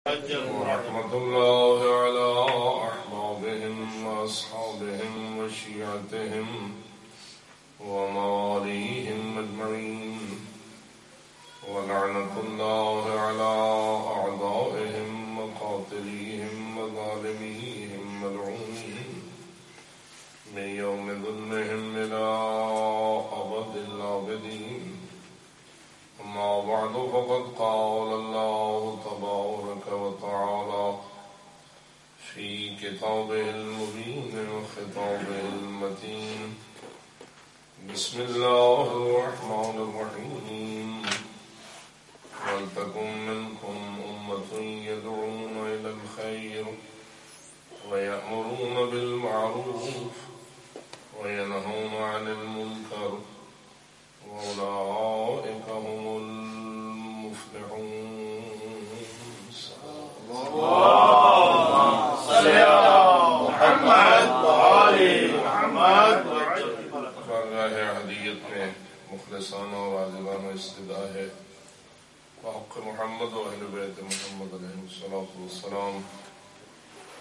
ورحمة الله على أحبابهم وأصحابهم وشيعتهم ومواليهم أجمعين، ولعنة الله على أعدائهم وقاتليهم وظالميهم ملعونين من يوم ظلمهم إلى أبد الآبدين. أما بعد، فقد قال الله تبارك وتعالى في كتابه المبين وخطابه المتين: بسم الله الرحمن الرحيم. ولتكن منكم أمة يدعون إلى الخير ويأمرون بالمعروف وينهون عن المنكر وأولئك هم المفلحون. اللهم صل على محمد وآل محمد. بارگاہ ہدیت میں مخلصانہ و عاجزانہ استدعا ہے حق محمد و اہل بیت محمد علیہ الصلوۃ والسلام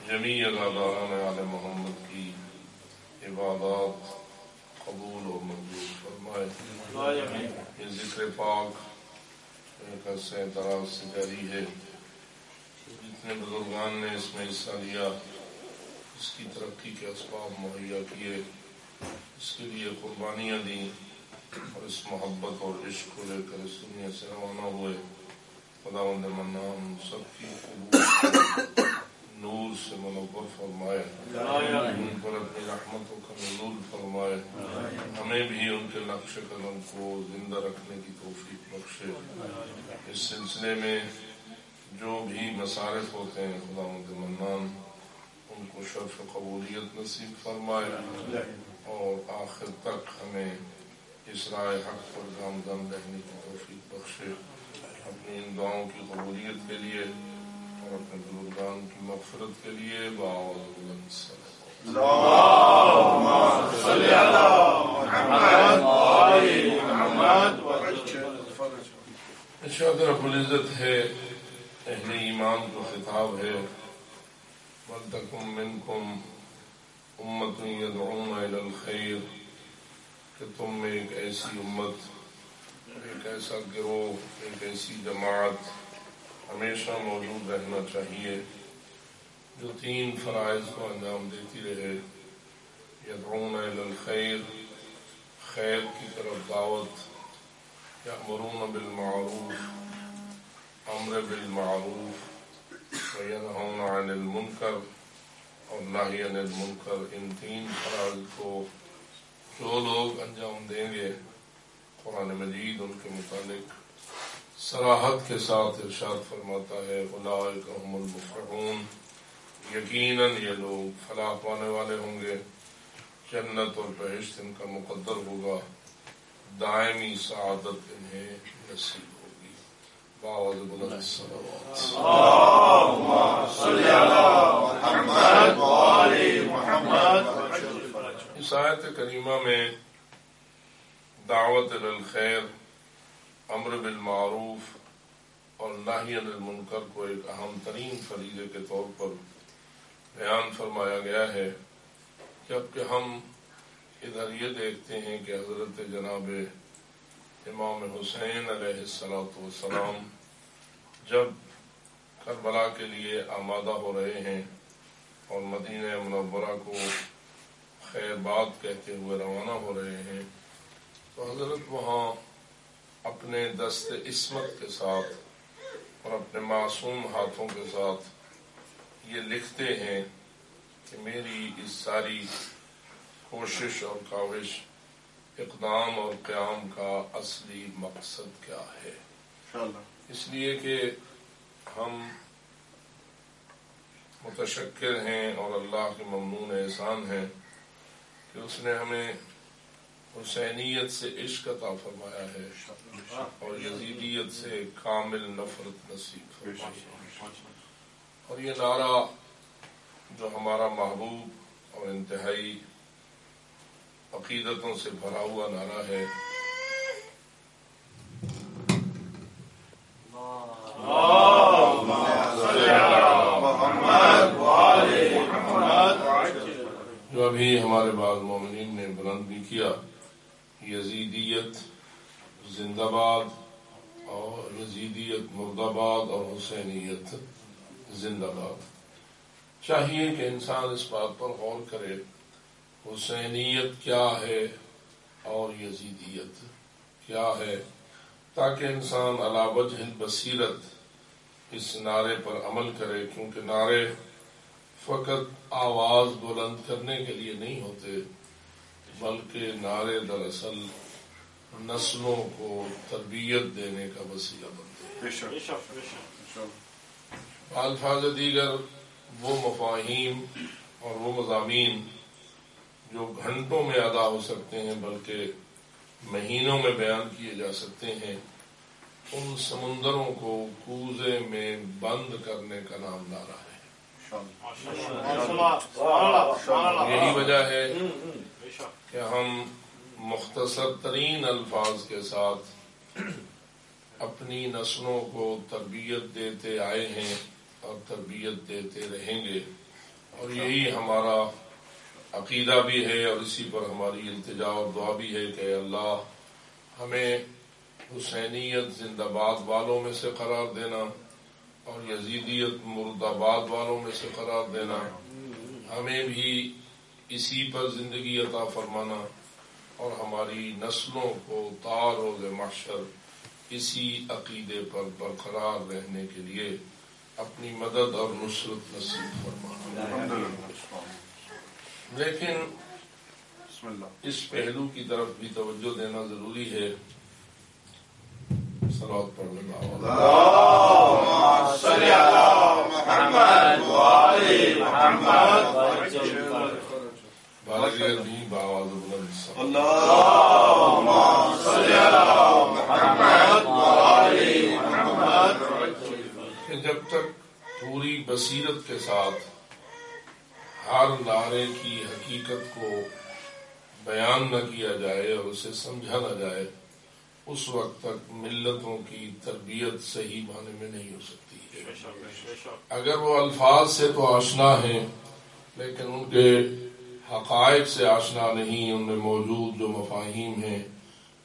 جمیع عزاداران آل محمد کی عبادات قبول و منظور فرمائے. یہ ذکر پاک ایک عرصہ دراز سے جاری ہے. جتنے بزرگان نے اس میں حصہ لیا، اس کی ترقی کے اسباب مہیا کیے، اس کے لیے قربانیاں دیں اور اس محبت اور عشق کو لے کر اس دنیا سے روانہ ہوئے، خداوند منان سب کی قبول نور سے منور فرمائے، ان پر اپنی رحمتوں کا نزول فرمائے، ہمیں بھی ان کے نقش قدم کو زندہ رکھنے کی توفیق بخشے. اس سلسلے میں جو بھی مصارف ہوتے ہیں خداوند منان ان کو شرف قبولیت نصیب فرمائے اور آخر تک ہمیں اس راہ حق پر گامزن رہنے کی توفیق بخشے. اپنی ان دعاؤں کی قبولیت کے لیے اور اپنے بزرگان کی مغفرت کے لیے بآواز بلند اللہم صلی علی محمد وآل محمد. ارشاد رب العزت ہے، اہل ایمان کو خطاب ہے، وَلْتَكُن مِّنكُمْ أُمَّةٌ يَدْعُونَ إِلَى الْخَيْرِ، کہ تم میں ایک ایسی امت، ایک ایسا گروہ، ایک ایسی جماعت ہمیشہ موجود رہنا چاہیے جو تین فرائض کو انجام دیتی رہے. یدعون الی الخیر، خیر کی طرف دعوت، یأمرون بالمعروف، امر بالمعروف، وینہون عن المنکر، اور نہی عن المنکر. ان تین فرائض کو جو لوگ انجام دیں گے، قرآن مجید ان کے متعلق صراحت کے ساتھ ارشاد فرماتا ہے: اولئک هم المفلحون، یقیناً یہ لوگ فلاح پانے والے ہوں گے، جنت اور بہشت ان کا مقدر ہوگا، دائمی سعادت انہیں نصیب ہوگی. بآواز بلند صلوات اللہم صل علی محمد وآل محمد. اس آیت کریمہ میں دعوت الی الخیر، امر بالمعروف اور نہی عن المنکر کو ایک اہم ترین فریضے کے طور پر بیان فرمایا گیا ہے. جبکہ ہم ادھر یہ دیکھتے ہیں کہ حضرت جناب امام حسین علیہ السلام جب کربلا کے لیے آمادہ ہو رہے ہیں اور مدینہ منورہ کو خیر باد کہتے ہوئے روانہ ہو رہے ہیں، تو حضرت وہاں اپنے دست عصمت کے ساتھ اور اپنے معصوم ہاتھوں کے ساتھ یہ لکھتے ہیں کہ میری اس ساری کوشش اور کاوش، اقدام اور قیام کا اصلی مقصد کیا ہے. اس لیے کہ ہم متشکر ہیں اور اللہ کے ممنون احسان ہیں کہ اس نے ہمیں حسینیت سے عشق عطا فرمایا ہے اور یزیدیت سے کامل نفرت نصیب فرمائی. اور یہ نعرہ جو ہمارا محبوب اور انتہائی عقیدتوں سے بھرا ہوا نعرہ ہے، اللهم صل جو ابھی ہمارے بعض مومنین نے بلند بھی کیا، یزیدیت زندہ باد اور یزیدیت مرد آباد اور حسینیت زندہ باد۔ چاہیے کہ انسان اس بات پر غور کرے حسینیت کیا ہے اور یزیدیت کیا ہے، تاکہ انسان علی وجہ البصیرت اس نعرے پر عمل کرے، کیونکہ نعرے فقط آواز بلند کرنے کے لیے نہیں ہوتے، بلکہ نعرے دراصل نسلوں کو تربیت دینے کا وسیلہ بنتے ہیں۔ الفاظ دیگر وہ مفاہیم اور وہ مضامین جو گھنٹوں میں ادا ہو سکتے ہیں بلکہ مہینوں میں بیان کیے جا سکتے ہیں، ان سمندروں کو کوزے میں بند کرنے کا نام نعرہ ہے۔ یہی وجہ ہے کہ ہم مختصر ترین الفاظ کے ساتھ اپنی نسلوں کو تربیت دیتے آئے ہیں اور تربیت دیتے رہیں گے، اور یہی ہمارا عقیدہ بھی ہے، اور اسی پر ہماری التجا اور دعا بھی ہے کہ اللہ ہمیں حسینیت زندہ باد والوں میں سے قرار دینا اور یزیدیت مرد آباد والوں میں سے قرار دینا، ہمیں بھی اسی پر زندگی عطا فرمانا اور ہماری نسلوں کو تا روز محشر اسی عقیدے پر برقرار رہنے کے لیے اپنی مدد اور نصرت نصیب فرمانا۔ لیکن اس پہلو کی طرف بھی توجہ دینا ضروری ہے۔ صلوات پڑھ لینا۔ اللہم صلی علی محمد وآل محمد بارک بھی بآواز بلند۔ اللہم صلی علی محمد وآل محمد۔ کہ جب تک پوری بصیرت کے ساتھ ہر نعرے کی حقیقت کو بیان نہ کیا جائے اور اسے سمجھا نہ جائے، اس وقت تک ملتوں کی تربیت صحیح معنی میں نہیں ہو سکتی ہے۔ اگر وہ الفاظ سے تو آشنا ہیں لیکن ان کے حقائق سے آشنا نہیں، ان میں موجود جو مفاہیم ہیں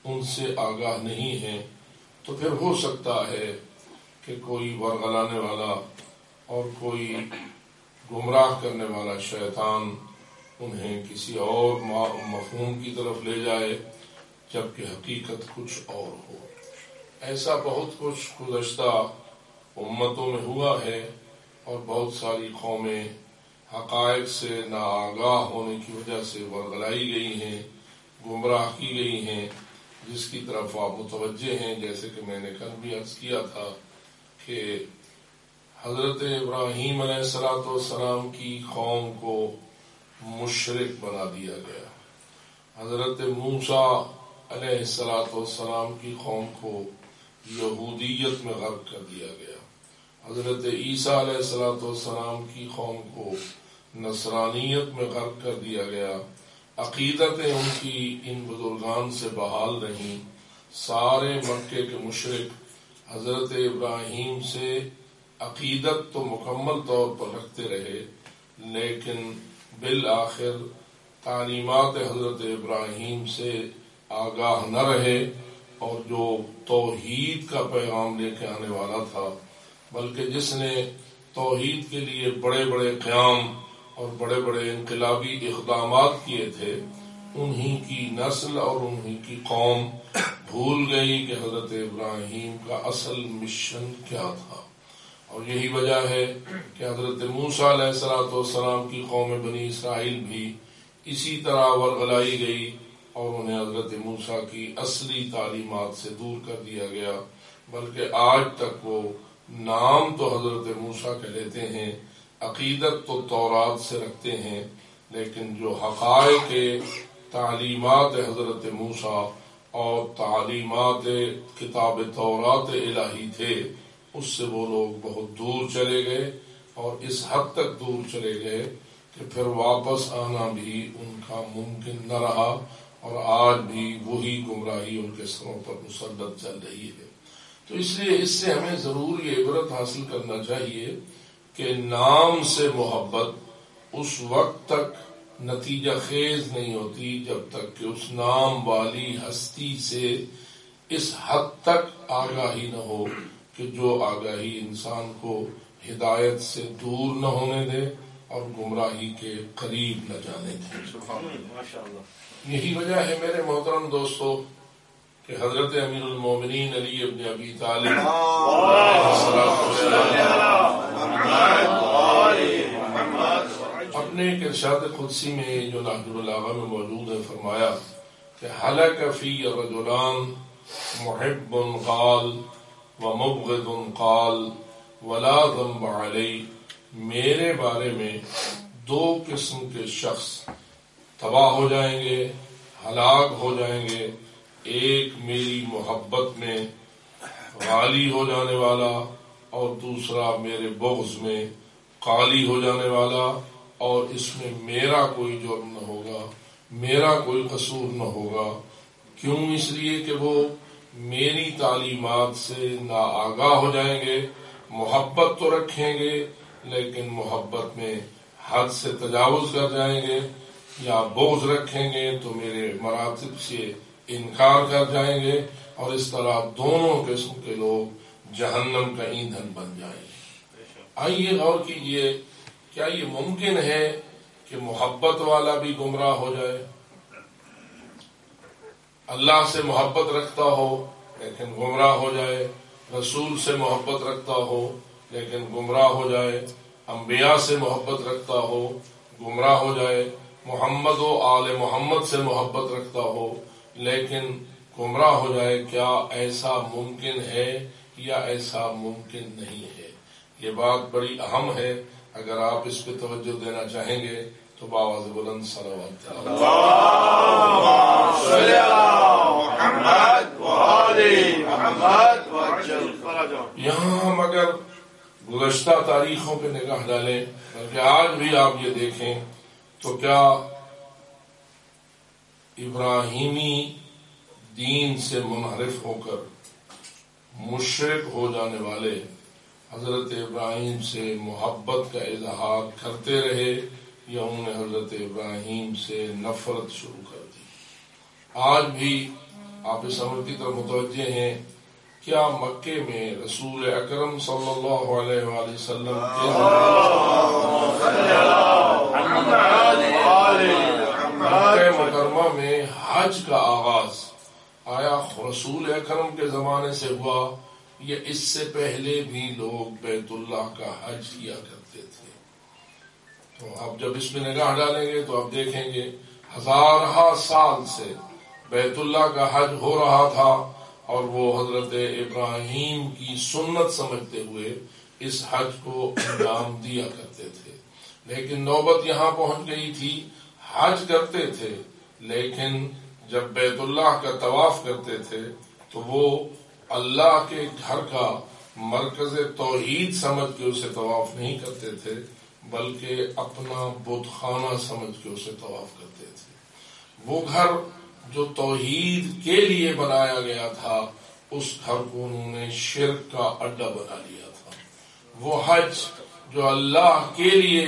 ان سے آگاہ نہیں ہیں، تو پھر ہو سکتا ہے کہ کوئی ورغلانے والا اور کوئی گمراہ کرنے والا شیطان انہیں کسی اور مفہوم کی طرف لے جائے جبکہ حقیقت کچھ اور ہو۔ ایسا بہت کچھ گزشتہ امتوں میں ہوا ہے، اور بہت ساری قومیں حقائق سے ناآگاہ ہونے کی وجہ سے ورغلائی گئی ہیں، گمراہ کی گئی ہیں، جس کی طرف آپ متوجہ ہیں۔ جیسے کہ میں نے کل بھی عرض کیا تھا کہ حضرت ابراہیم علیہ السلام کی قوم کو مشرک بنا دیا گیا، حضرت موسیٰ علیہ السلام کی قوم کو یہودیت میں غرق کر دیا گیا، حضرت عیسیٰ علیہ السلام کی قوم کو نصرانیت میں غرق کر دیا گیا۔ عقیدتیں ان کی ان بزرگان سے بحال رہیں۔ سارے مکے کے مشرک حضرت ابراہیم سے عقیدت تو مکمل طور پر رکھتے رہے، لیکن بالآخر تعلیمات حضرت ابراہیم سے آگاہ نہ رہے، اور جو توحید کا پیغام لے کے آنے والا تھا، بلکہ جس نے توحید کے لیے بڑے بڑے قیام اور بڑے بڑے انقلابی اقدامات کیے تھے، انہی کی نسل اور انہی کی قوم بھول گئی کہ حضرت ابراہیم کا اصل مشن کیا تھا۔ اور یہی وجہ ہے کہ حضرت موسیٰ علیہ السلام کی قوم بنی اسرائیل بھی اسی طرح ورغلائی گئی، اور انہیں حضرت موسیٰ کی اصلی تعلیمات سے دور کر دیا گیا، بلکہ آج تک وہ نام تو حضرت موسیٰ کے لیتے ہیں، عقیدت تو تورات سے رکھتے ہیں، لیکن جو حقائق تعلیمات حضرت موسیٰ اور تعلیمات کتاب تورات الہی تھے، اس سے وہ لوگ بہت دور چلے گئے، اور اس حد تک دور چلے گئے کہ پھر واپس آنا بھی ان کا ممکن نہ رہا، اور آج بھی وہی گمراہی ان کے سروں پر مسلط چل رہی ہے۔ تو اس لیے اس سے ہمیں ضرور یہ عبرت حاصل کرنا چاہیے کہ نام سے محبت اس وقت تک نتیجہ خیز نہیں ہوتی جب تک کہ اس نام والی ہستی سے اس حد تک آگاہی نہ ہو کہ جو آگاہی انسان کو ہدایت سے دور نہ ہونے دے اور گمراہی کے قریب نہ جانے دے۔ یہی وجہ ہے میرے محترم دوستو کہ حضرت امیر المومنین علی ابن ابی طالب اپنے ایک ارشاد قدسی میں جو نہج البلاغہ میں موجود ہے فرمایا کہ ہلک فی رجلان محب قال ومبغض قال ولا ذنب علی، میرے بارے میں دو قسم کے شخص تباہ ہو جائیں گے، ہلاک ہو جائیں گے، ایک میری محبت میں غالی ہو جانے والا اور دوسرا میرے بغض میں قالی ہو جانے والا، اور اس میں میرا کوئی جرم نہ ہوگا، میرا کوئی قصور نہ ہوگا۔ کیوں؟ اس لیے کہ وہ میری تعلیمات سے ناآگاہ ہو جائیں گے، محبت تو رکھیں گے لیکن محبت میں حد سے تجاوز کر جائیں گے، یا بغض رکھیں گے تو میرے مراتب سے انکار کر جائیں گے، اور اس طرح دونوں قسم کے لوگ جہنم کا ایندھن بن جائیں گے۔ آئیے غور کیجئے، کیا یہ ممکن ہے کہ محبت والا بھی گمراہ ہو جائے؟ اللہ سے محبت رکھتا ہو لیکن گمراہ ہو جائے، رسول سے محبت رکھتا ہو لیکن گمراہ ہو جائے، انبیاء سے محبت رکھتا ہو گمراہ ہو جائے، محمد و آل محمد سے محبت رکھتا ہو لیکن گمراہ ہو جائے؟ کیا ایسا ممکن ہے یا ایسا ممکن نہیں ہے؟ یہ بات بڑی اہم ہے، اگر آپ اس پہ توجہ دینا چاہیں گے تو باواز بلند صلوات یہاں ہم اگر گزشتہ تاریخوں پہ نگاہ ڈالیں، بلکہ آج بھی آپ یہ دیکھیں تو کیا ابراہیمی دین سے منحرف ہو کر مشرک ہو جانے والے حضرت ابراہیم سے محبت کا اظہار کرتے رہے یا انہوں نے حضرت ابراہیم سے نفرت شروع کر دی؟ آج بھی آپ اس امر کی طرف متوجہ ہیں، کیا مکے میں رسول اکرم صلی اللہ علیہ وآلہ وسلم کے مکہ مکرمہ میں حج کا آغاز آیا رسول اکرم کے زمانے سے ہوا یا اس سے پہلے بھی لوگ بیت اللہ کا حج کیا کرتے تھے؟ تو اب جب اس میں نگاہ ڈالیں گے تو آپ دیکھیں گے ہزارہ سال سے بیت اللہ کا حج ہو رہا تھا، اور وہ حضرت ابراہیم کی سنت سمجھتے ہوئے اس حج کو انجام دیا کرتے تھے۔ لیکن نوبت یہاں پہنچ گئی تھی، حج کرتے تھے لیکن جب بیت اللہ کا طواف کرتے تھے تو وہ اللہ کے گھر کا مرکز توحید سمجھ کے اسے طواف نہیں کرتے تھے، بلکہ اپنا بت خانہ سمجھ کے اسے طواف کرتے تھے۔ وہ گھر جو توحید کے لیے بنایا گیا تھا، اس گھر کو انہوں نے شرک کا اڈا بنا لیا تھا۔ وہ حج جو اللہ کے لیے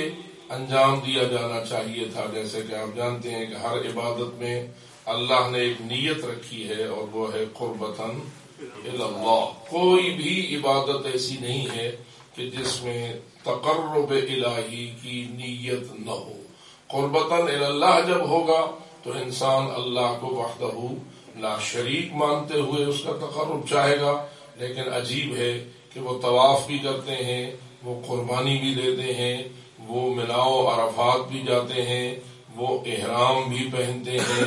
انجام دیا جانا چاہیے تھا، جیسے کہ آپ جانتے ہیں کہ ہر عبادت میں اللہ نے ایک نیت رکھی ہے اور وہ ہے قربتاً الی اللہ۔ کوئی بھی عبادت ایسی نہیں ہے کہ جس میں تقرب الہی کی نیت نہ ہو۔ قربتاً الی اللہ جب ہوگا تو انسان اللہ کو وحدہ لا شریک مانتے ہوئے اس کا تقرب چاہے گا، لیکن عجیب ہے کہ وہ طواف بھی کرتے ہیں، وہ قربانی بھی دیتے ہیں، وہ منا و عرفات بھی جاتے ہیں، وہ احرام بھی پہنتے ہیں،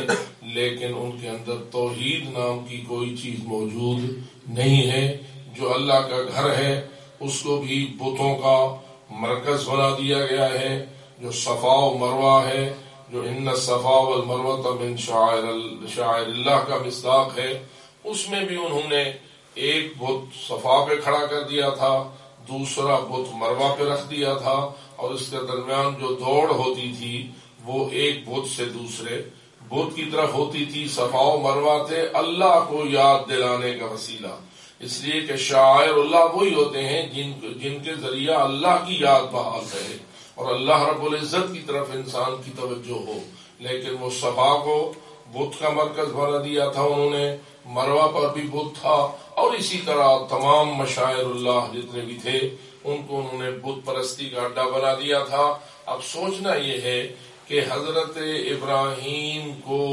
لیکن ان کے اندر توحید نام کی کوئی چیز موجود نہیں ہے۔ جو اللہ کا گھر ہے اس کو بھی بتوں کا مرکز بنا دیا گیا ہے۔ جو صفا و مروہ ہے، جو ان الصفا والمروہ من شعائر اللہ کا مصداق ہے، اس میں بھی انہوں نے ایک بت صفا پہ کھڑا کر دیا تھا، دوسرا بت مروہ پہ رکھ دیا تھا، اور اس کے درمیان جو دوڑ ہوتی تھی وہ ایک بت سے دوسرے بت کی طرف ہوتی تھی۔ صفا و مروہ تھے اللہ کو یاد دلانے کا وسیلہ، اس لیے کہ شعائر اللہ وہی ہوتے ہیں جن کے ذریعہ اللہ کی یاد بحال رہے، اور اللہ رب العزت کی طرف انسان کی توجہ ہو. لیکن وہ صفا کو بت کا مرکز بنا دیا تھا انہوں نے، مروہ پر بھی بت تھا، اور اسی طرح تمام مشاعر اللہ جتنے بھی تھے ان کو انہوں نے بت پرستی کا اڈا بنا دیا تھا. اب سوچنا یہ ہے کہ حضرت ابراہیم کو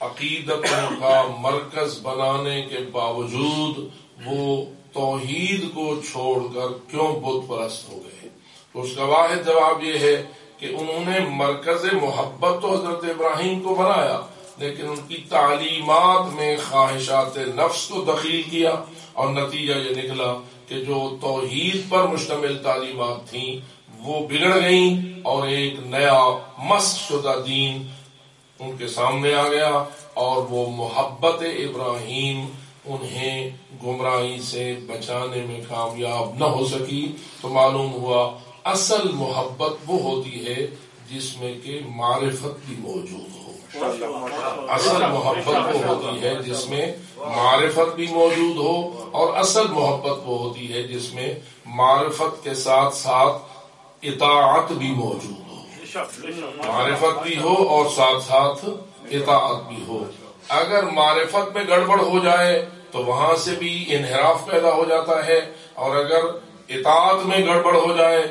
عقیدتوں کا مرکز بنانے کے باوجود وہ توحید کو چھوڑ کر کیوں بت پرست ہو گئے؟ تو اس کا واحد جواب یہ ہے کہ انہوں نے مرکز محبت تو حضرت ابراہیم کو بنایا، لیکن ان کی تعلیمات میں خواہشات نفس کو دخیل کیا، اور نتیجہ یہ نکلا کہ جو توحید پر مشتمل تعلیمات تھیں وہ بگڑ گئیں، اور ایک نیا مسخ شدہ دین ان کے سامنے آ گیا، اور وہ محبت ابراہیم انہیں گمراہی سے بچانے میں کامیاب نہ ہو سکی. تو معلوم ہوا اصل محبت وہ ہوتی ہے جس میں کہ معرفت بھی موجود ہو. اصل محبت وہ ہوتی ہے جس میں معرفت بھی موجود ہو، اور اصل محبت وہ ہوتی ہے جس میں معرفت کے ساتھ ساتھ اطاعت بھی موجود ہو. معرفت بھی ہو اور ساتھ ساتھ اطاعت بھی ہو. اگر معرفت میں گڑبڑ ہو جائے تو وہاں سے بھی انحراف پیدا ہو جاتا ہے، اور اگر اطاعت میں گڑبڑ ہو جائے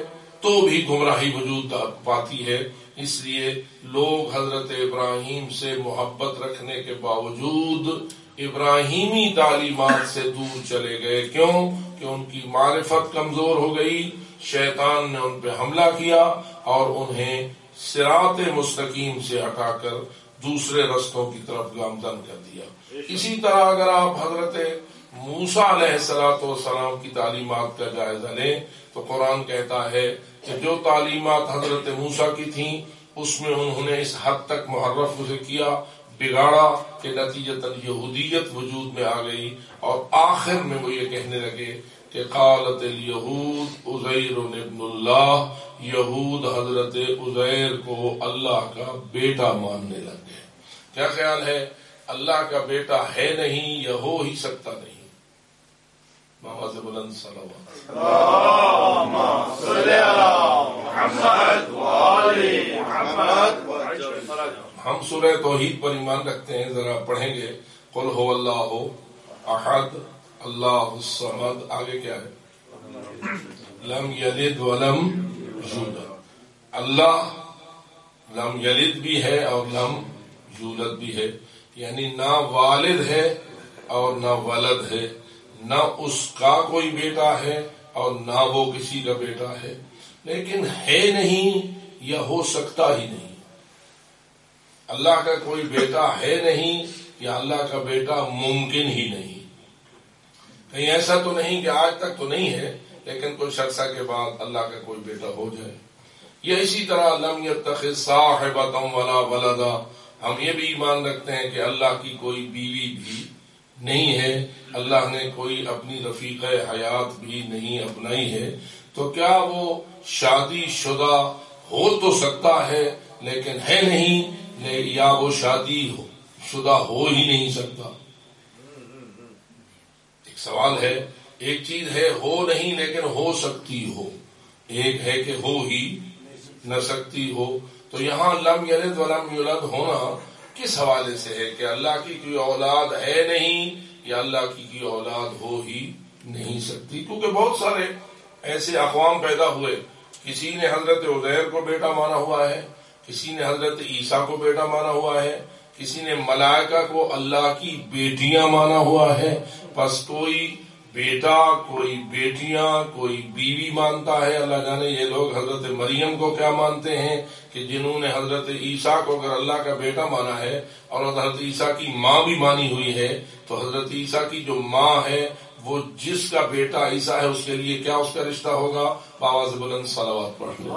تو بھی گمراہی وجود پاتی ہے. اس لیے لوگ حضرت ابراہیم سے محبت رکھنے کے باوجود ابراہیمی تعلیمات سے دور چلے گئے. کیوں؟ کہ ان کی معرفت کمزور ہو گئی، شیطان نے ان پہ حملہ کیا اور انہیں صراط مستقیم سے ہٹا کر دوسرے رستوں کی طرف گامزن کر دیا. اسی طرح اگر آپ حضرت موسیٰ علیہ السلام کی تعلیمات کا جائزہ لیں تو قرآن کہتا ہے کہ جو تعلیمات حضرت موسیٰ کی تھیں اس میں انہوں نے اس حد تک محرف اسے کیا، بگاڑا کہ نتیجتاً یہودیت وجود میں آ گئی، اور آخر میں وہ یہ کہنے لگے کہ قالت الیہود عزیر ابن اللہ، یہود حضرت عزیر کو اللہ کا بیٹا ماننے لگ گئے. کیا خیال ہے؟ اللہ کا بیٹا ہے نہیں یا ہو ہی سکتا نہیں؟ بابا سے بلند صلوات. اللہم صلی علی محمد وآل محمد. ہم سورہ توحید پر ایمان رکھتے ہیں، ذرا پڑھیں گے. قل هو اللہ احد اللہ الصمد. آگے کیا ہے؟ لم یلد ولم یولد. اللہ لم یلد بھی ہے اور لم یولد بھی ہے، یعنی نہ والد ہے اور نہ ولد ہے، نہ اس کا کوئی بیٹا ہے اور نہ وہ کسی کا بیٹا ہے. لیکن ہے نہیں یا ہو سکتا ہی نہیں. اللہ کا کوئی بیٹا ہے نہیں یا اللہ کا بیٹا ممکن ہی نہیں. کہیں ایسا تو نہیں کہ آج تک تو نہیں ہے لیکن کچھ عرصہ کے بعد اللہ کا کوئی بیٹا ہو جائے. یا اسی طرح لم یتخذ صاحبۃ ولا ولدا. ہم یہ بھی ایمان رکھتے ہیں کہ اللہ کی کوئی بیوی بھی نہیں ہے، اللہ نے کوئی اپنی رفیق حیات بھی نہیں اپنائی ہے. تو کیا وہ شادی شدہ ہو تو سکتا ہے لیکن ہے نہیں، یا وہ شادی شدہ ہو ہی نہیں سکتا؟ ایک سوال ہے. ایک چیز ہے ہو نہیں لیکن ہو سکتی ہو، ایک ہے کہ ہو ہی نہ سکتی ہو. تو یہاں لم یلد ولم یولد ہونا کس حوالے سے ہے؟ کہ اللہ کی کوئی اولاد ہے نہیں یا اللہ کی کوئی اولاد ہو ہی نہیں سکتی؟ کیونکہ بہت سارے ایسے اقوام پیدا ہوئے، کسی نے حضرت عزیر کو بیٹا مانا ہوا ہے، کسی نے حضرت عیسیٰ کو بیٹا مانا ہوا ہے، کسی نے ملائکہ کو اللہ کی بیٹیاں مانا ہوا ہے. بس کوئی بیٹا، کوئی بیٹیاں، کوئی بیوی مانتا ہے. اللہ جانے یہ لوگ حضرت مریم کو کیا مانتے ہیں کہ جنہوں نے حضرت عیسیٰ کو اگر اللہ کا بیٹا مانا ہے اور حضرت عیسیٰ کی ماں بھی مانی ہوئی ہے، تو حضرت عیسیٰ کی جو ماں ہے وہ جس کا بیٹا عیسیٰ ہے اس کے لیے کیا اس کا رشتہ ہوگا؟ بآواز بلند صلوات پڑھ لیں.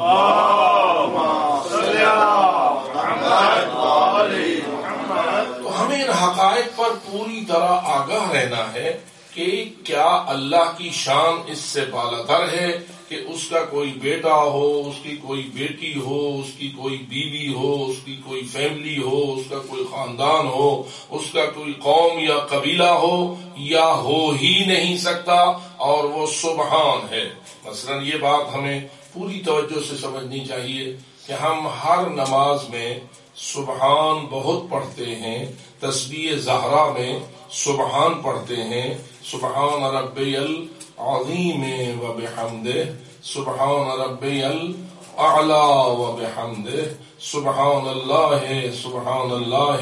تو ہمیں ان حقائق پر پوری طرح آگاہ رہنا ہے کہ کیا اللہ کی شان اس سے بالاتر ہے کہ اس کا کوئی بیٹا ہو، اس کی کوئی بیٹی ہو، اس کی کوئی بیوی ہو، اس کی کوئی فیملی ہو، اس کا کوئی خاندان ہو، اس کا کوئی قوم یا قبیلہ ہو، یا ہو ہی نہیں سکتا اور وہ سبحان ہے. مثلا یہ بات ہمیں پوری توجہ سے سمجھنی چاہیے کہ ہم ہر نماز میں سبحان بہت پڑھتے ہیں، تسبیح زہرا میں سبحان پڑھتے ہیں، سبحان ربی العظیم و بحمدہ، سبحان ربی الاعلی و بحمدہ، سبحان اللہ سبحان اللہ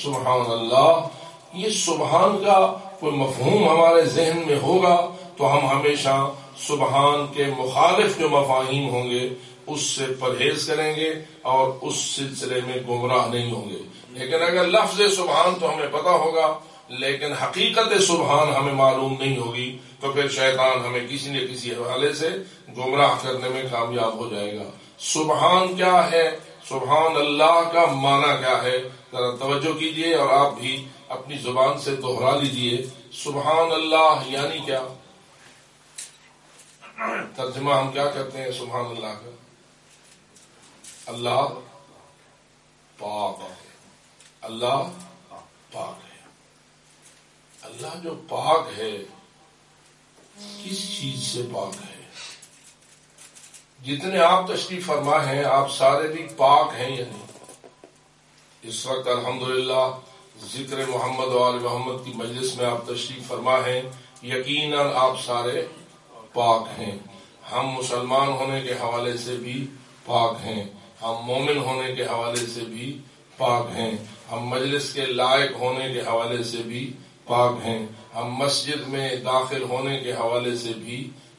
سبحان اللہ۔ یہ سبحان کا کوئی مفہوم ہمارے ذہن میں ہوگا تو ہم ہمیشہ سبحان کے مخالف جو مفاہیم ہوں گے اس سے پرہیز کریں گے اور اس سلسلے میں گمراہ نہیں ہوں گے۔ لیکن اگر لفظ سبحان تو ہمیں پتا ہوگا لیکن حقیقت سبحان ہمیں معلوم نہیں ہوگی تو پھر شیطان ہمیں کسی نہ کسی حوالے سے گمراہ کرنے میں کامیاب ہو جائے گا۔ سبحان کیا ہے، سبحان اللہ کا معنی کیا ہے، ذرا توجہ کیجئے اور آپ بھی اپنی زبان سے دوہرا لیجئے۔ سبحان اللہ یعنی کیا؟ ترجمہ ہم کیا کرتے ہیں سبحان اللہ کا؟ اللہ پاک ہے، اللہ پاک ہے۔ اللہ جو پاک ہے کس چیز سے پاک ہے؟ جتنے آپ تشریف فرما ہیں آپ سارے بھی پاک ہیں یا نہیں؟ اس وقت الحمدللہ ذکر محمد و آل محمد کی مجلس میں آپ تشریف فرما ہیں، یقیناً آپ سارے پاک ہیں۔ ہم مسلمان ہونے کے حوالے سے بھی پاک ہیں، ہم مومن ہونے کے حوالے سے بھی پاک ہیں، ہم مجلس کے لائق ہونے کے حوالے سے بھی پاک ہیں، ہم مسجد میں داخل ہونے کے حوالے سے بھی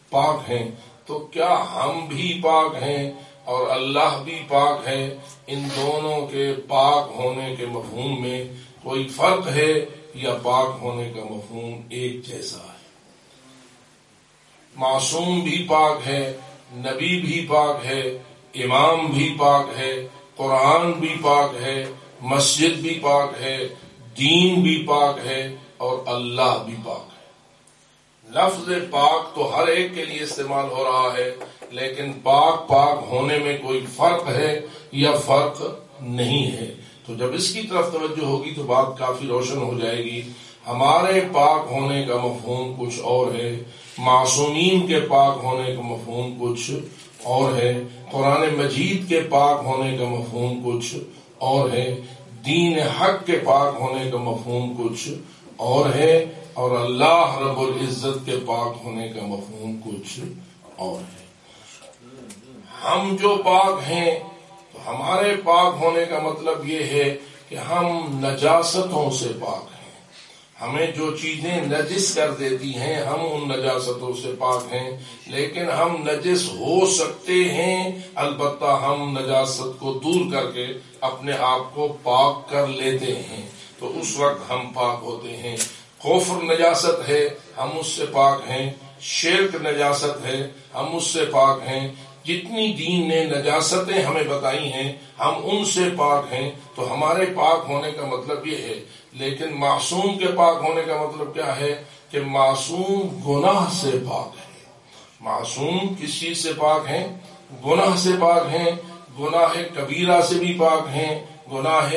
پاک ہیں۔ تو کیا ہم بھی پاک ہیں اور اللہ بھی پاک ہے؟ ان دونوں کے پاک ہونے کے مفہوم میں کوئی فرق ہے یا پاک ہونے کا مفہوم ایک جیسا ہے؟ معصوم بھی پاک ہے، نبی بھی پاک ہے، امام بھی پاک ہے، قرآن بھی پاک ہے، مسجد بھی پاک ہے، دین بھی پاک ہے اور اللہ بھی پاک ہے۔ لفظ پاک تو ہر ایک کے لیے استعمال ہو رہا ہے لیکن پاک پاک ہونے میں کوئی فرق ہے یا فرق نہیں ہے؟ تو جب اس کی طرف توجہ ہوگی تو بات کافی روشن ہو جائے گی۔ ہمارے پاک ہونے کا مفہوم کچھ اور ہے، معصومین کے پاک ہونے کا مفہوم کچھ اور ہے، قرآن مجید کے پاک ہونے کا مفہوم کچھ اور ہے، دین حق کے پاک ہونے کا مفہوم کچھ اور ہے، اور اللہ رب العزت کے پاک ہونے کا مفہوم کچھ اور ہے۔ ہم جو پاک ہیں تو ہمارے پاک ہونے کا مطلب یہ ہے کہ ہم نجاستوں سے پاک ہیں۔ ہمیں جو چیزیں نجس کر دیتی ہیں ہم ان نجاستوں سے پاک ہیں، لیکن ہم نجس ہو سکتے ہیں، البتہ ہم نجاست کو دور کر کے اپنے آپ کو پاک کر لیتے ہیں، تو اس وقت ہم پاک ہوتے ہیں۔ کفر نجاست ہے، ہم اس سے پاک ہیں، شرک نجاست ہے، ہم اس سے پاک ہیں، جتنی دین نے نجاستیں ہمیں بتائی ہیں ہم ان سے پاک ہیں، تو ہمارے پاک ہونے کا مطلب یہ ہے۔ لیکن معصوم کے پاک ہونے کا مطلب کیا ہے کہ معصوم گناہ سے پاک ہے۔ معصوم کس چیز سے پاک ہیں؟ گناہ سے پاک ہیں، گناہ کبیرہ سے بھی پاک ہیں، گناہ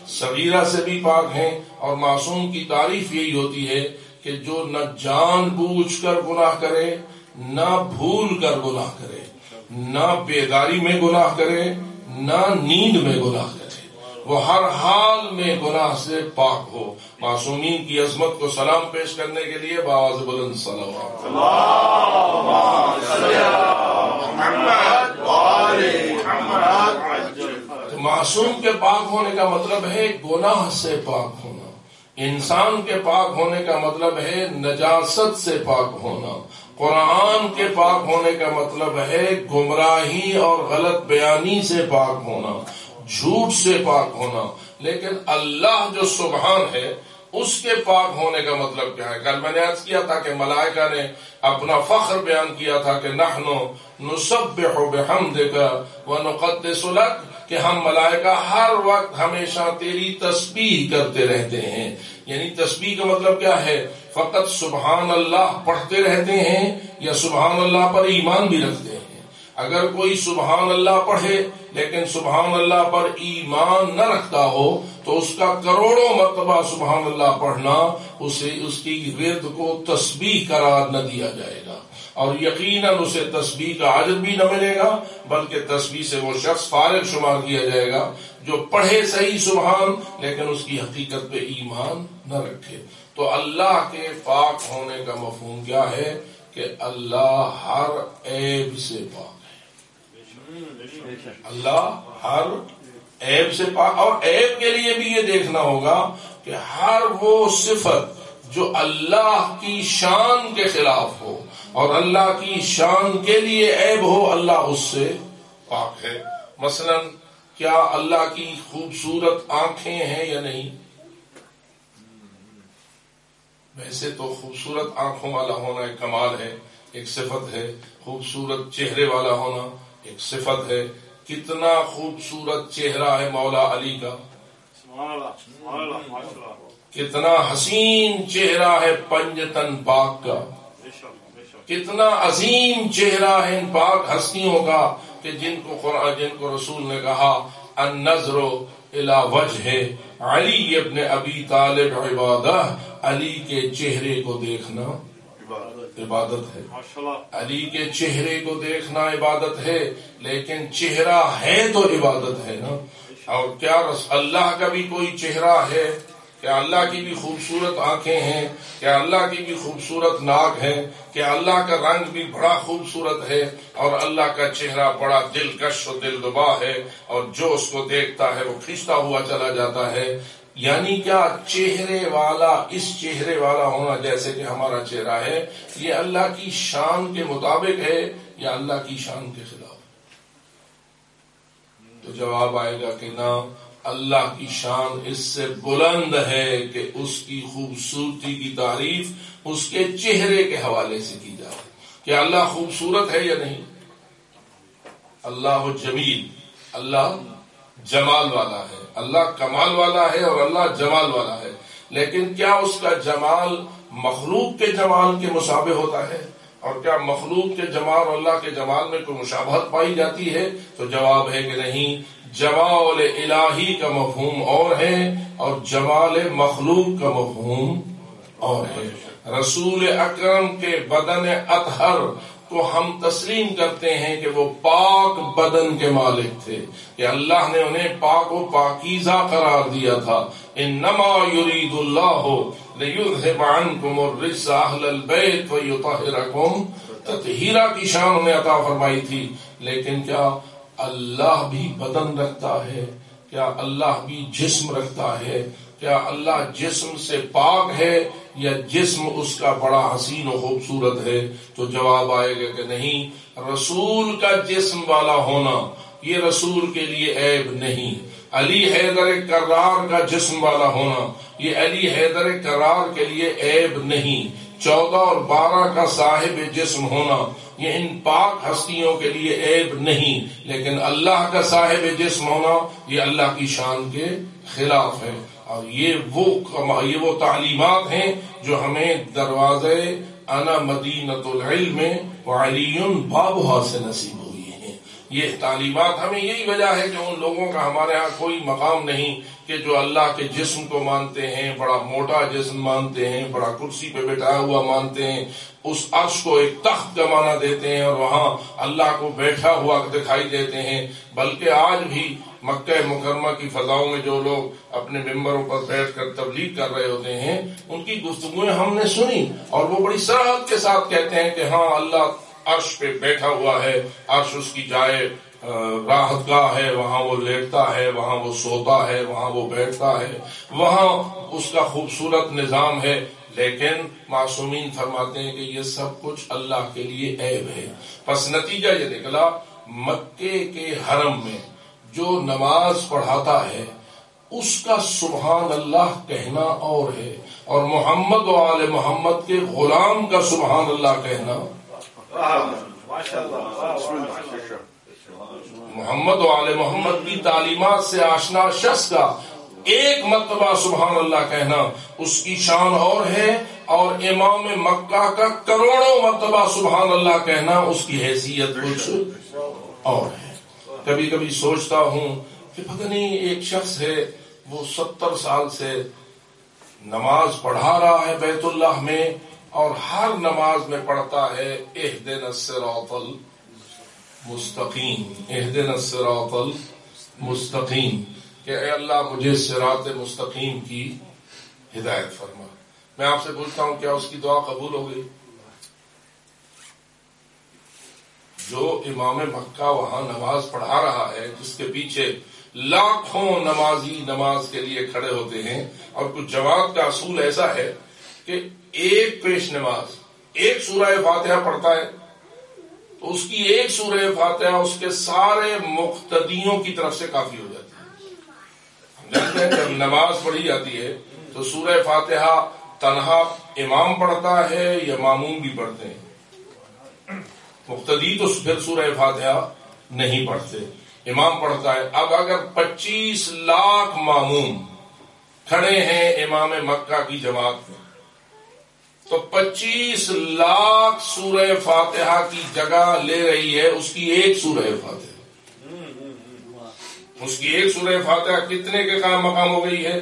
صغیرہ سے بھی پاک ہیں۔ اور معصوم کی تعریف یہی ہوتی ہے کہ جو نہ جان بوجھ کر گناہ کرے، نہ بھول کر گناہ کرے، نہ بیداری میں گناہ کرے، نہ نیند میں گناہ کرے، وہ ہر حال میں گناہ سے پاک ہو۔ معصومین کی عظمت کو سلام پیش کرنے کے لیے بآواز بلند صلوات۔ تو معصوم کے پاک ہونے کا مطلب ہے گناہ سے پاک ہونا، انسان کے پاک ہونے کا مطلب ہے نجاست سے پاک ہونا، قرآن کے پاک ہونے کا مطلب ہے گمراہی اور غلط بیانی سے پاک ہونا، جھوٹ سے پاک ہونا۔ لیکن اللہ جو سبحان ہے اس کے پاک ہونے کا مطلب کیا ہے؟ کل میں نے عرض کیا تھا کہ ملائکہ نے اپنا فخر بیان کیا تھا کہ نحن نسبح بحمدک ونقدس لک، کہ ہم ملائکہ ہر وقت ہمیشہ تیری تسبیح کرتے رہتے ہیں۔ یعنی تسبیح کا مطلب کیا ہے؟ فقط سبحان اللہ پڑھتے رہتے ہیں یا سبحان اللہ پر ایمان بھی رکھتے ہیں؟ اگر کوئی سبحان اللہ پڑھے لیکن سبحان اللہ پر ایمان نہ رکھتا ہو تو اس کا کروڑوں مرتبہ سبحان اللہ پڑھنا اسے اس کی ورد کو تسبیح قرار نہ دیا جائے گا۔ اور یقیناً اسے تسبیح کا اجر بھی نہ ملے گا، بلکہ تسبیح سے وہ شخص فارغ شمار کیا جائے گا جو پڑھے صحیح سبحان لیکن اس کی حقیقت پہ ایمان نہ رکھے۔ تو اللہ کے پاک ہونے کا مفہوم کیا ہے کہ اللہ ہر عیب سے پاک ہے، اللہ ہر عیب سے پاک، اور عیب کے لیے بھی یہ دیکھنا ہوگا کہ ہر وہ صفت جو اللہ کی شان کے خلاف ہو اور اللہ کی شان کے لیے عیب ہو، اللہ اس سے پاک ہے۔ مثلا کیا اللہ کی خوبصورت آنکھیں ہیں یا نہیں؟ ویسے تو خوبصورت آنکھوں والا ہونا ایک کمال ہے، ایک صفت ہے، خوبصورت چہرے والا ہونا ایک صفت ہے۔ کتنا خوبصورت چہرہ ہے مولا علی کا، کتنا حسین چہرہ ہے پنجتن پاک کا، کتنا عظیم چہرہ ہے ان پاک ہستیوں کا کہ جن کو رسول نے کہا النظر الی وجہ علی ابن ابی طالب عبادہ، علی کے چہرے کو دیکھنا عبادت ہے، علی کے چہرے کو دیکھنا عبادت ہے، لیکن چہرہ ہے تو عبادت ہے نا۔ اور کیا اللہ کا بھی کوئی چہرہ ہے؟ کیا اللہ کی بھی خوبصورت آنکھیں ہیں؟ کیا اللہ کی بھی خوبصورت ناک ہے؟ کیا اللہ کا رنگ بھی بڑا خوبصورت ہے؟ اور اللہ کا چہرہ بڑا دلکش و دلربا ہے، اور جو اس کو دیکھتا ہے وہ کھنچتا ہوا چلا جاتا ہے۔ یعنی کیا چہرے والا، اس چہرے والا ہونا جیسے کہ ہمارا چہرہ ہے، یہ اللہ کی شان کے مطابق ہے یا اللہ کی شان کے خلاف؟ تو جواب آئے گا کہ نہ، اللہ کی شان اس سے بلند ہے کہ اس کی خوبصورتی کی تعریف اس کے چہرے کے حوالے سے کی جائے۔ کہ اللہ خوبصورت ہے یا نہیں؟ اللہ جمیل، اللہ جمال والا ہے، اللہ کمال والا ہے اور اللہ جمال والا ہے، لیکن کیا اس کا جمال مخلوق کے جمال کے مشابہ ہوتا ہے؟ اور کیا مخلوق کے جمال اور اللہ کے جمال میں کوئی مشابہت پائی جاتی ہے؟ تو جواب ہے کہ نہیں، جمال الہی کا مفہوم اور ہے اور جمال مخلوق کا مفہوم اور ہے۔ رسول اکرم کے بدن اطہر کو ہم تسلیم کرتے ہیں کہ وہ پاک بدن کے مالک تھے، کہ اللہ نے انہیں پاک و پاکیزہ قرار دیا تھا۔ انما یرید اللہ لیذھب عنکم الرجس اہل البیت ویطہرکم تطہیرا کی شان انہیں عطا فرمائی تھی۔ لیکن کیا اللہ بھی بدن رکھتا ہے؟ کیا اللہ بھی جسم رکھتا ہے؟ کیا اللہ جسم سے پاک ہے یا جسم اس کا بڑا حسین و خوبصورت ہے؟ تو جواب آئے گا کہ نہیں، رسول کا جسم والا ہونا یہ رسول کے لیے عیب نہیں۔ علی حیدر کرار کا جسم والا ہونا یہ علی حیدر کرار کے لیے عیب نہیں۔ 14 اور 12 کا صاحب جسم ہونا یہ ان پاک ہستیوں کے لیے عیب نہیں، لیکن اللہ کا صاحب جسم ہونا یہ اللہ کی شان کے خلاف ہے۔ اور یہ وہ تعلیمات ہیں جو ہمیں دروازے انا مدینۃ العلم وعلی بابھا سے نصیب ہوئی ہیں۔ یہ تعلیمات ہمیں یہی وجہ ہے کہ ان لوگوں کا ہمارے ہاں کوئی مقام نہیں کہ جو اللہ کے جسم کو مانتے ہیں، بڑا موٹا جسم مانتے ہیں، بڑا کرسی پہ بیٹھا ہوا مانتے ہیں، اس عرش کو ایک تخت کا معنی دیتے ہیں اور وہاں اللہ کو بیٹھا ہوا دکھائی دیتے ہیں۔ بلکہ آج بھی مکہ مکرمہ کی فضاؤں میں جو لوگ اپنے ممبروں پر بیٹھ کر تبلیغ کر رہے ہوتے ہیں، ان کی گفتگویں ہم نے سنی اور وہ بڑی صراحت کے ساتھ کہتے ہیں کہ ہاں اللہ عرش پہ بیٹھا ہوا ہے، عرش اس کی جائے راحت گاہ ہے، وہاں وہ لیٹتا ہے، وہاں وہ سوتا ہے، وہاں وہ بیٹھتا ہے، وہاں اس کا خوبصورت نظام ہے۔ لیکن معصومین فرماتے ہیں کہ یہ سب کچھ اللہ کے لیے عیب ہے۔ پس نتیجہ یہ نکلا، مکے کے حرم میں جو نماز پڑھاتا ہے اس کا سبحان اللہ کہنا اور ہے، اور محمد و آل محمد کے غلام کا سبحان اللہ کہنا، محمد و آل محمد کی تعلیمات سے آشنا شخص کا ایک مرتبہ سبحان اللہ کہنا اس کی شان اور ہے، اور امام مکہ کا کروڑوں مرتبہ سبحان اللہ کہنا اس کی حیثیت کچھ اور ہے۔ کبھی کبھی سوچتا ہوں کہ پتہ نہیں، ایک شخص ہے وہ 70 سال سے نماز پڑھا رہا ہے بیت اللہ میں، اور ہر نماز میں پڑھتا ہے اہدنا الصراط المستقیم، اہدنا الصراط المستقیم، کہ اے اللہ مجھے صراط مستقیم کی ہدایت فرما۔ میں آپ سے پوچھتا ہوں کیا اس کی دعا قبول ہو گئی؟ جو امام مکہ وہاں نماز پڑھا رہا ہے، جس کے پیچھے لاکھوں نمازی نماز کے لیے کھڑے ہوتے ہیں، اور کچھ جماعت کا اصول ایسا ہے کہ ایک پیش نماز ایک سورہ فاتحہ پڑھتا ہے تو اس کی ایک سورہ فاتحہ اس کے سارے مقتدیوں کی طرف سے کافی ہو جاتی ہے۔ ہم جانتے ہیں جب نماز پڑھی جاتی ہے تو سورہ فاتحہ تنہا امام پڑھتا ہے یا ماموم بھی پڑھتے ہیں؟ مقتدی تو پھر سورہ فاتحہ نہیں پڑھتے، امام پڑھتا ہے۔ اب اگر 25 لاکھ ماموم کھڑے ہیں امام مکہ کی جماعت میں، تو 25 لاکھ سورہ فاتحہ کی جگہ لے رہی ہے اس کی ایک سورہ فاتحہ۔ اس کی ایک سورہ فاتحہ کتنے کے قائم مقام ہو گئی ہے؟